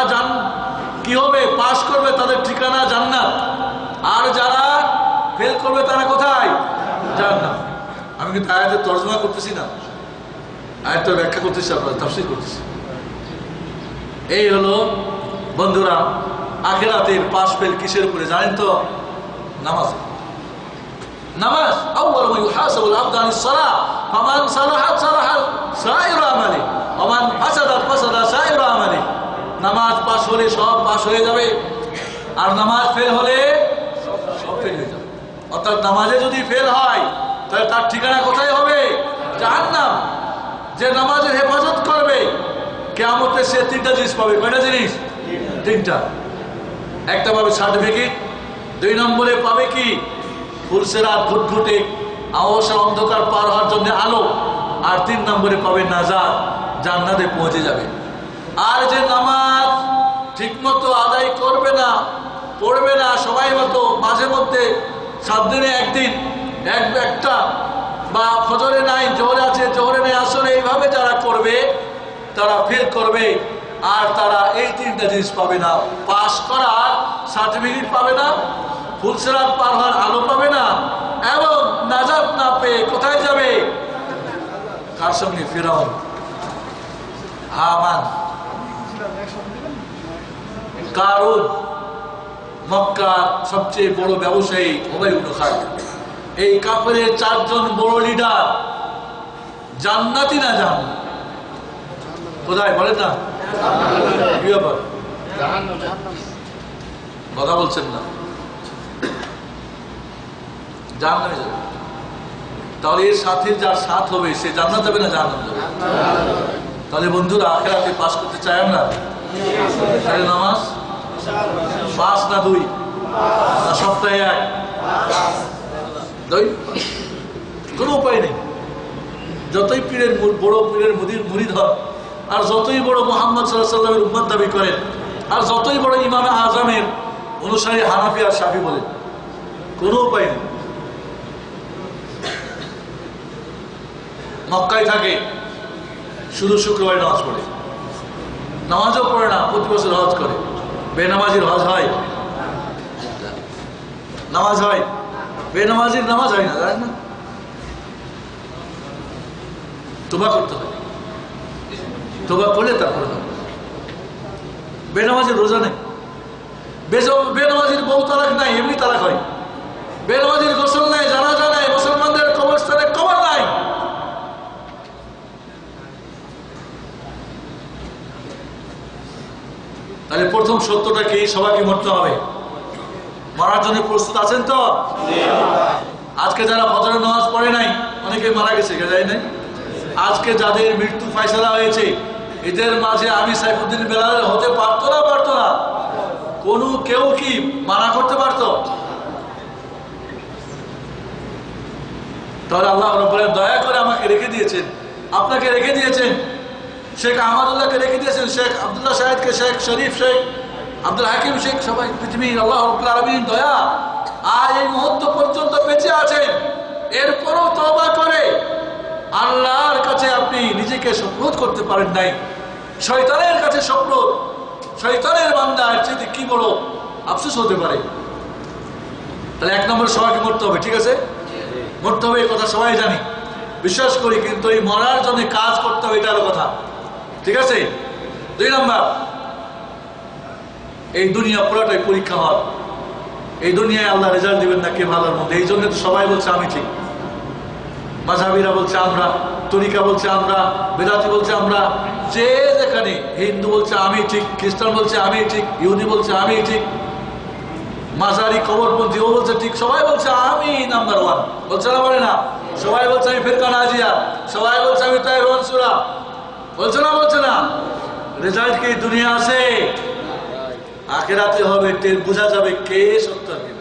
কি হবে, পাস করবে তাদের ঠিকানা জান্নাত, আর যারা ফেল করবে তারা কোথায়? জান্নাত। আমি কিন্তু আয়াতের তর্জমা করতেছি না, আয়াতের ব্যাখ্যা করতেছি, আপনারা তাফসীর করতেছি। এই হলো বন্ধুরা আখিরাতের পাস ফেল কিসের উপরে জানেন তো? নামাজ। নামাজ আউয়াল মা ইউহাসাবুল আবদু আনিস সালাহ ফামান সালাহাত সালাহা সাইরু আমালি ওয়া মান ফাসাদাত ফাসাদা সাইরু আমালি। নামাজ পাস হলে সব পাস হয়ে যাবে, আর নামাজ ফেল হলে সব ফেল হয়ে যাবে। অর্থাৎ নামাজে যদি ফেল হয় তাহলে তার ঠিকানা কোথায় হবে? জাহান্নাম। যে নামাজের হেফাজত করবে কিয়ামতে সে 3টা জিনিস পাবে। কয়টা জিনিস? 3টা। একটা পাবে সার্টিফিকেট, 2 নম্বরে পাবে কি? ফুলসেরাত ঘুটঘুটে অবসর অন্ধকার পার হওয়ার জন্য আলো, আর 3 নম্বরে পাবে নাজাত, জান্নাতে পৌঁছে যাবে। আর যে নামাজ ঠিকমতো আদায় করবে না, পড়বে না সময় মতো, মাঝে মধ্যে 7 দিনে একদিন একটা, বা ফজরে নাই জোহর আছে, জোহরে নেই আসরে, এইভাবে যারা করবে তারা ফেল করবে, আর তারা এই 3টা জিনিস পাবে না। পাস করার সার্টিফিকেট পাবে না, ফুলসেরাত পার হওয়ার আলো পাবে না, এবং নাজাত না পেয়ে কোথায় যাবে? কার সঙ্গে? ফিরাউন, হামান, কারুন, মক্কার সবচেয়ে বড় ব্যবসায়ী উবাই ইবনে খালিদ। এই কাফেরের 4 জন বড় লিডার জান্নাতি না জাহান্নামী? কোথায় বলেন না? কি ব্যাপার? কথা বলছেন না? জাহান্নামে যাবে। তাহলে এর সাথে যার সাথ হবে সে জান্নাত যাবে না জাহান্নাম যাবে? তাহলে বন্ধুরা আখিরাতে পাস করতে চাই আমরা? তাহলে নামাজ 5 না 2 না সপ্তাহে 1? 2। কোনো উপায় নেই। যতই পীরের বড় পীরের মুরিদ হন, আর যতই বড় মুহাম্মদ সাল্লাল্লাহু আলাইহি ওয়াসাল্লামের উম্মত দাবি করেন, আর যতই বড় ইমামে আজমের অনুসারী হানাফি আর শাফি বলেন, কোনো উপায় নেই। মক্কায় থাকে, শুধু শুক্রবার নামাজ পড়ে, নামাজও পড়ে না, প্রতি বছর হজ করে। বেনামাজির হজ হয়? নামাজ হয়? বেনামাজির নামাজ হয় না, জানেন না? তোবা করতে হয়, তোবা করলে তারপরে হবে। বেনামাজির রোজা নেই, বেনামাজির বউ তালাক নাই, এমনি তালাক হয়। বেনামাজির গোসল নাই, জানাজা নাই, মুসলমানদের কবরস্থানে কবর নাই। তাহলে প্রথম সত্যটা কি? সবাইকে মরতে হবে। মারার জন্য প্রস্তুত আছেন তো? আজকে যারা ফজরের নামাজ পড়ে নাই, অনেকে মারা গেছে, যায় নাই। আজকে যাদের মৃত্যু ফয়সালা হয়েছে, এদের মাঝে আমি সাইফুদ্দিন বেলাল হতে পারতো না? পারতো না? কেউ কি মানা করতে পারতো? তাহলে আল্লাহ রাব্বুল আলামিন দয়া করে আমাকে রেখে দিয়েছেন, আপনাকে রেখে দিয়েছেন, শেখ আহমদুল্লাহকে রেখে দিয়েছেন, শেখ আব্দুল্লাহ সাহেদকে, শেখ শরীফ, শেখ আব্দুল হাকিম, শেখ, সবাই পৃথিবীর আল্লাহ রাব্বুল আলামিন দয়া আর এই মুহূর্ত পর্যন্ত বেঁচে আছেন। এরপরও তওবা করে আল্লাহর কাছে আপনি নিজেকে সুপ্রত করতে পারেন নাই, শয়তানের কাছে সুপ্রত, শয়তানের বান্দা, এর চেয়ে কি বড় আফসোস হতে পারে? তাহলে 1 নম্বরে সবাইকে মরতে হবে, ঠিক আছে? মরতে হবে, এই কথা সবাই জানি, বিশ্বাস করি, কিন্তু এই মরার জন্য কাজ করতে হবে, এটা হলো কথা, ঠিক আছে? 2 নম্বর, এই দুনিয়া পুরোটাই পরীক্ষা হল। এই দুনিয়ায় আল্লাহ রেজাল্ট দিবেন না কে ভালোর মধ্যে। এই জন্য তো সবাই বলছে আমি ঠিক, মাযহাবিরা বলছে আমরা, তরিকা বলছে আমরা, বেদাতি বলছে আমরা, যে যেখানে, হিন্দু বলছে আমি ঠিক, খ্রিস্টান বলছে আমি ঠিক, ইহুদি বলছে আমি ঠিক। মাঝারি কবরপন্থী, ও বলছে ঠিক, সবাই বলছে আমি নাম্বার 1, বলছে না বলে না? সবাই বলছে আমি ফিরকা নাজিয়া, সবাই বলছে আমি তাইর মানসুরা, বলছে না বলছে না? রেজাল্ট কি দুনিয়া আছে? আখিরাতে হবে, বোঝা যাবে কে সত্য কে।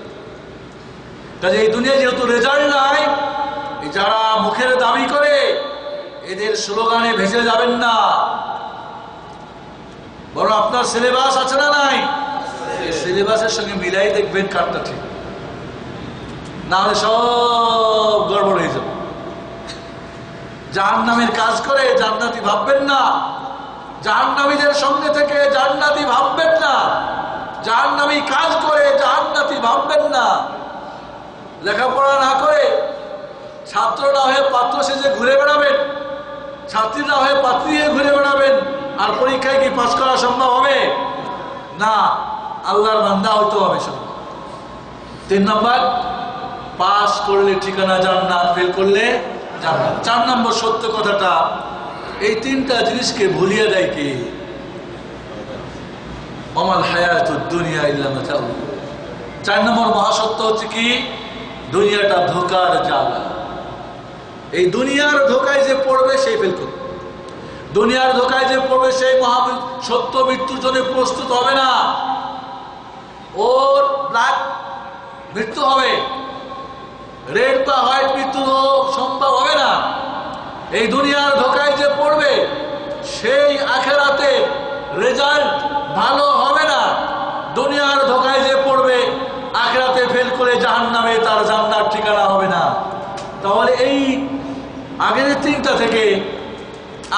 কাজে এই দুনিয়া যেহেতু রেজাল্ট নাই, যারা মুখের দাবি করে এদের স্লোগানে ভেসে যাবেন না, বরং আপনার সিলেবাস আছে না নাই? সিলেবাসের সঙ্গে মিলাই দেখবেন কারটা ঠিক, না হলে সব গড়বড় হয়ে যাবে। জাহান্নামের কাজ করে জান্নাতি ভাববেন না, জাহান্নামীদের সঙ্গে থেকে জান্নাতি ভাববেন না, জাহান্নামী কাজ করে জাহান্নাতি ভাববেন না। লেখাপড়া না করে ছাত্ররা হয়ে পাত্র সেজে ঘুরে বেড়াবেন, ছাত্রীরা হয়ে পাত্রী হয়ে ঘুরে বেড়াবেন, আর পরীক্ষায় কি পাস করা সম্ভব হবে? না, আল্লাহর বান্দা হইতে হবে সম্ভব। 3 নম্বর, পাস করলে ঠিকানা জান্নাত, ফেল করলে জান্নাত। 4 নম্বর সত্য কথাটা, এই 3টা জিনিসকে ভুলিয়ে দেয় কি? ওমাল হায়াতুদ দুনিয়া ইল্লা মাতাউ। 4 নম্বর মহাসত্য হচ্ছে কি? দুনিয়াটা ধোকার জায়গা। এই দুনিয়ার ধোকায় যে পড়বে সেই ফেল করবে, দুনিয়ার ধোকায় যে পড়বে সেই সত্য মৃত্যুর জন্য প্রস্তুত হবে না, ওর ব্ল্যাক মৃত্যু হবে, রেড বা হোয়াইট মৃত্যু সম্ভব হবে না। এই দুনিয়ার ধোকায় যে পড়বে সেই আখেরাতে রেজাল্ট ভালো হবে না। দুনিয়ার ধোকায় যে পড়বে আখেরাতে ফেল করে জাহান্নামে তার জান্নাত ঠিকানা হবে না। তাহলে এই আগের 3টা থেকে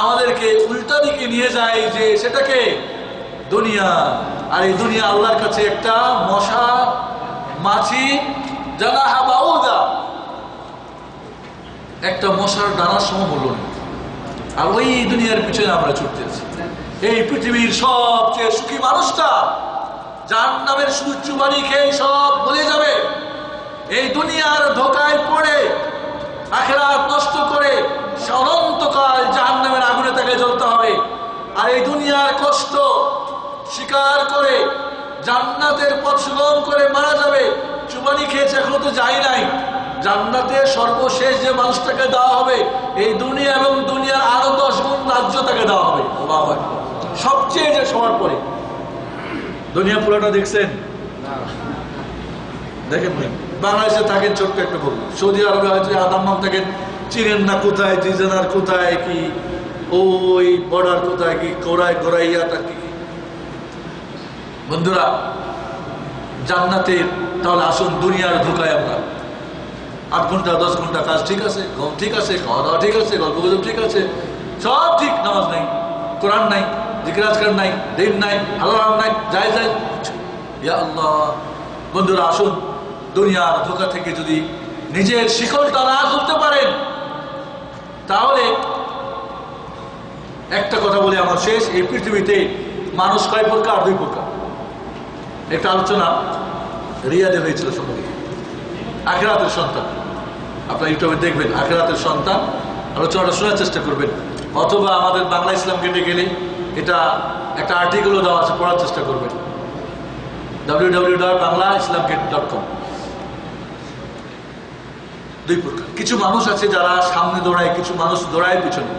আমাদেরকে উল্টা দিকে নিয়ে যায়, যে সেটাকে দুনিয়া। আর এই দুনিয়া আল্লাহর কাছে একটা মশা মাছি জানাহা বাউদা, একটা মশার ডানার সমমূল্য নেই। আর ওই দুনিয়ার পিছনে আমরা ছুটতে আছি। এই পৃথিবীর সবচেয়ে সুখী মানুষটা জাহান্নামের শুধু চুবানি খেয়ে সব ভুলে যাবে। এই দুনিয়ার ধোকায় পড়ে আখিরাত নষ্ট করে অনন্তকাল জাহান্নামের আগুনে তাকে জ্বলতে হবে। আর এই দুনিয়ার কষ্ট স্বীকার করে জান্নাতের পথ সুগম করে মারা যাবে। চুবানি খেয়েছে, এখনো তো যাই নাই। জান্নাতে সর্বশেষ যে মানুষটাকে দেওয়া হবে, এই দুনিয়া এবং দুনিয়ার আরো 10 গুণ রাজ্য তাকে দেওয়া হবে। সবচেয়ে যে সবার পরে দুনিয়া পুরোটা দেখছেন? দেখেন ভাই, বাংলাদেশে থাকেন ছোট্ট একটা বলবো, সৌদি আরবে হয়তো আদাম্মাম থাকেন, চিনেন না কোথায় জিজানার কোথায় কি, ওই বর্ডার কোথায় কি, গোরাইয়াটা কি। বন্ধুরা, জান্নাতের তাহলে আসুন দুনিয়ার ধোকায় আমরা 8 ঘন্টা 10 ঘন্টা কাজ ঠিক আছে, ঘুম ঠিক আছে, খাওয়া দাওয়া ঠিক আছে, গল্প গুজব ঠিক আছে, সব ঠিক, নামাজ নাই, কোরআন নাই, জিকির আজকার নাই, দিন নাই, হালাল নাই, যাই যাই, ইয়া আল্লাহ। বন্ধুরা আসুন, দুনিয়ার ধোকা থেকে যদি নিজের শিকলটা না খুলতে পারেন, তাহলে একটা কথা বলে আমার শেষ। এই পৃথিবীতে মানুষ কয় প্রকার? 2 প্রকার। একটা আলোচনা রিয়াদে হয়েছিল সম্পর্কে আখিরাতের সন্তান। আপনারা ইউটিউবে দেখবেন আখিরাতের সন্তান, আলোচনাটা শোনার চেষ্টা করবেন, অথবা আমাদের বাংলা ইসলাম গেটে গেলে এটা একটা আর্টিকেলও দেওয়া আছে, পড়ার চেষ্টা করবেন, www.banglaislamgate.com। 2 প্রকার। কিছু মানুষ আছে যারা সামনে দৌড়ায়, কিছু মানুষ দৌড়ায় পিছনে।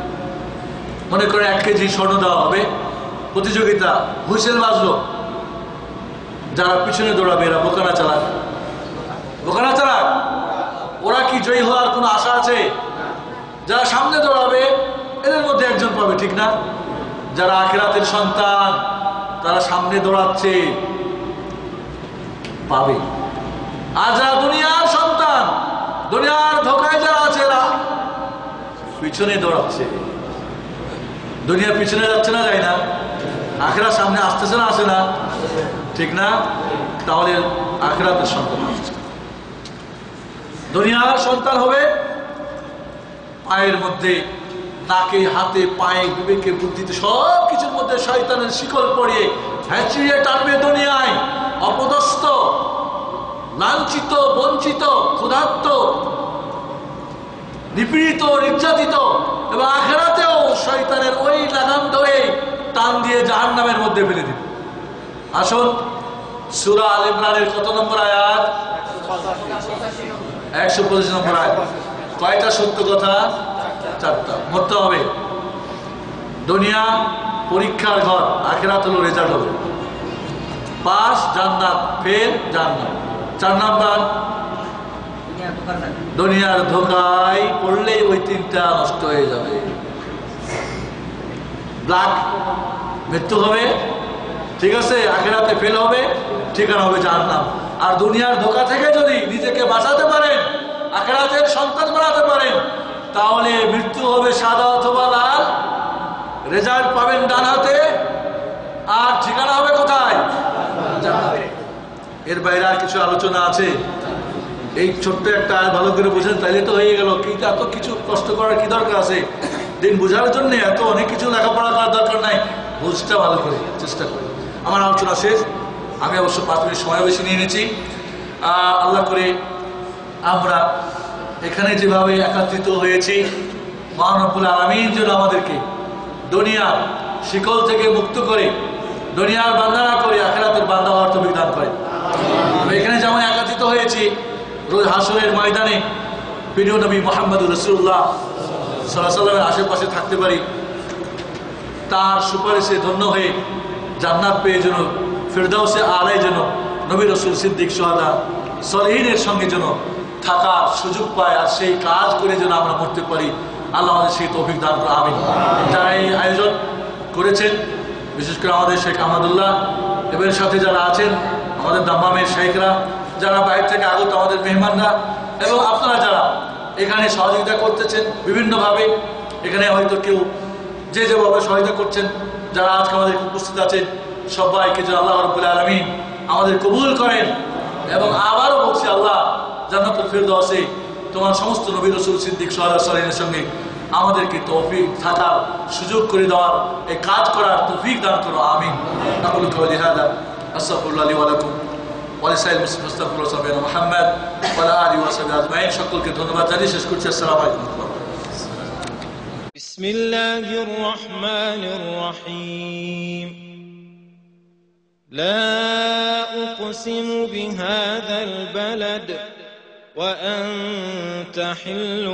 মনে করে 1 কেজি স্বর্ণ দেওয়া হবে, প্রতিযোগিতা, হুইসেল বাজলো, যারা পিছনে দৌড়াবে এরা বোকানা চালাক, বোকানা চালাক। ওরা কি জয়ী হওয়ার কোনো আশা আছে? যারা সামনে দৌড়াবে এদের মধ্যে একজন পাবে, ঠিক না? যারা আখিরাতের সন্তান তারা সামনে দৌড়াচ্ছে, পাবে। আর যারা দুনিয়ার সন্তান, দুনিয়ার ধোকায় যারা আছে এরা পিছনে দৌড়াচ্ছে। দুনিয়া পিছনে যাচ্ছে না, যায় না? আখিরাত সামনে আসতেছে না, আসে না? ঠিক না? তাহলে আখিরাতের সন্তান আসছে। দুনিয়ার সন্তান হবে পায়ের মধ্যে, নাকে, হাতে, পায়ে, বিবেকে, বুদ্ধিতে, সব কিছুর মধ্যে শয়তানের শিকল পড়িয়ে হ্যাঁচিয়ে টানবে দুনিয়ায়, অপদস্থ, লাঞ্ছিত, বঞ্চিত, ক্ষুধার্ত, নিপীড়িত, নির্যাতিত, এবং আখিরাতেও শয়তানের ওই লাগাম ধরে টান দিয়ে জাহান্নামের মধ্যে ফেলে দিবে। আসুন সূরা আল ইমরানের কত নম্বর আয়াত? 185 নম্বর আয়াত। কয়টা সত্য কথা? 4টা। মরতে হবে। দুনিয়া পরীক্ষার ঘর, আখিরাত হলো রেজাল্ট হবে। পাস জান্নাত, ফেল জাহান্নাম। 4 নাম্বার দুনিয়ার ধোকায় পড়লেই ওই 3টা নষ্ট হয়ে যাবে। ব্ল্যাক মৃত্যু হবে, ঠিক আছে, আখিরাতে ফেল হবে, ঠিকানা হবে জাহান্নাম। আর দুনিয়ার ধোকা থেকে যদি নিজেকে বাঁচাতে পারেন, আখিরাতের সন্তান বানাতে পারেন, তাহলে মৃত্যু হবে সাদা অথবা লাল, রেজাল্ট পাবেন ডান হাতে, আর ঠিকানা হবে কোথায়? জান্নাতে। এর বাইরে আর কিছু আলোচনা আছে? এই ছোট্ট একটা ভালো করে বুঝেন তাইলে তো হয়ে গেল। কি এত কিছু কষ্ট করার কি দরকার আছে? দিন বোঝার জন্য এত অনেক কিছু লেখাপড়া করার দরকার নাই, বুঝটা ভালো করে চেষ্টা করি। আমার আলোচনা শেষ। আমি অবশ্য 5 মিনিট সময় বেশি নিয়ে নিয়েছি। আল্লাহ করে আমরা এখানে যেভাবে একত্রিত হয়েছি, মহান রব্বুল আলামিন যেন আমাদেরকে দুনিয়ার শিকল থেকে মুক্ত করে, দুনিয়ার বান্দা না করে আখিরাতের বান্দা হওয়ার তৌফিক দান করে। এখানে যেমন একত্রিত হয়েছি, রোজ হাসরের ময়দানে প্রিয় নবী মুহাম্মদুর রাসূলুল্লাহ সাল্লাল্লাহু আলাইহি ওয়াসাল্লামের আশেপাশে থাকতে পারি, তার সুপারিশে ধন্য হয়ে জান্নাত পেয়ে যেন ফিরদাউসে আলায় যেন নবী রাসূল সিদ্দিক সুহাদা সলিহিনের সঙ্গে যেন থাকার সুযোগ পায়, আর সেই কাজ করে যেন আমরা করতে পারি। আল্লাহ আমাদের সেই তৌফিক দান করে, আমিন। যারা এই আয়োজন করেছেন, বিশেষ করে আমাদের শেখ আহমদুল্লাহ এবার সাথে যারা আছেন, আমাদের দাম্মামের শেখরা, যারা বাইরে থেকে আগত আমাদের মেহমানরা, এবং আপনারা যারা এখানে সহযোগিতা করতেছেন বিভিন্নভাবে, এখানে হয়তো কেউ যেভাবে সহায়তা করছেন, যারা আজকে আমাদের উপস্থিত আছেন, সবাইকে যেন আল্লাহ রাব্বুল আলামিন আমাদের কবুল করেন। এবং আবারও বলছি, আল্লাহ জান্নাতুল ফিরদাউসে তোমার সমস্ত নবী রাসূল সিদ্দিক সুহাদা সালিহিনের সঙ্গে আমাদেরকে তৌফিক থাকার সুযোগ করে দেওয়ার, এই কাজ করার তৌফিক দান করো, আমিন। আকুলু কাওলি হাযা আস্তাগফিরুল্লাহ লি ওয়া লাকুম ওয়া লিসাইরিল মুসলিমিন আস্তাগফিরুল্লাহ সাবিনা মুহাম্মদ ওয়া আলা আলিহি ওয়া সাহবিহি আজমাইন। সকলকে ধন্যবাদ জানিয়ে শেষ করছি। আসসালামু আলাইকুম।
بسم الله الرحمن الرحيم. لا أقسم بهذا البلد وأنت حل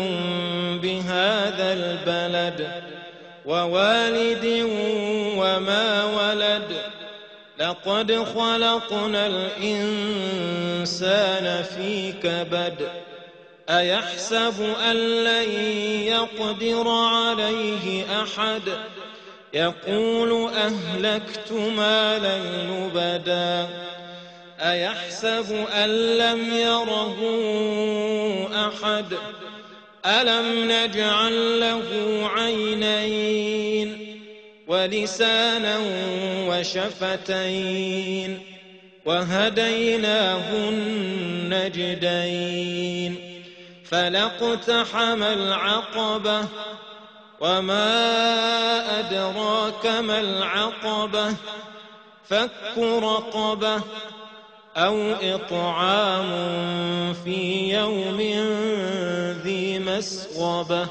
بهذا البلد ووالد وما ولد لقد خلقنا الإنسان في كبد أيحسب أن لن يقدر عليه أحد يقول أهلكت مالا لبدا أيحسب أن لم يره أحد ألم نجعل له عينين ولسانا وشفتين وهديناه النجدين فلاقتحم العقبة وما أدراك ما العقبة فك رقبة أو إطعام في يوم ذي مسغبة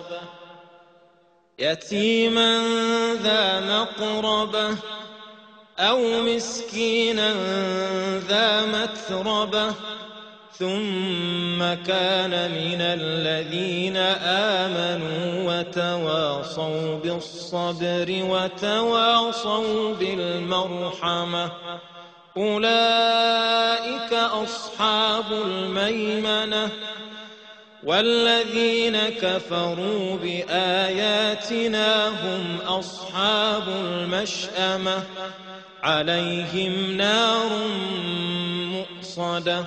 يتيما ذا مقربة أو مسكينا ذا متربة ثم كان من الذين آمنوا وتواصوا بالصبر وتواصوا بالمرحمة أولئك أصحاب الميمنة والذين كفروا بآياتنا هم أصحاب المشأمة عليهم نار مؤصدة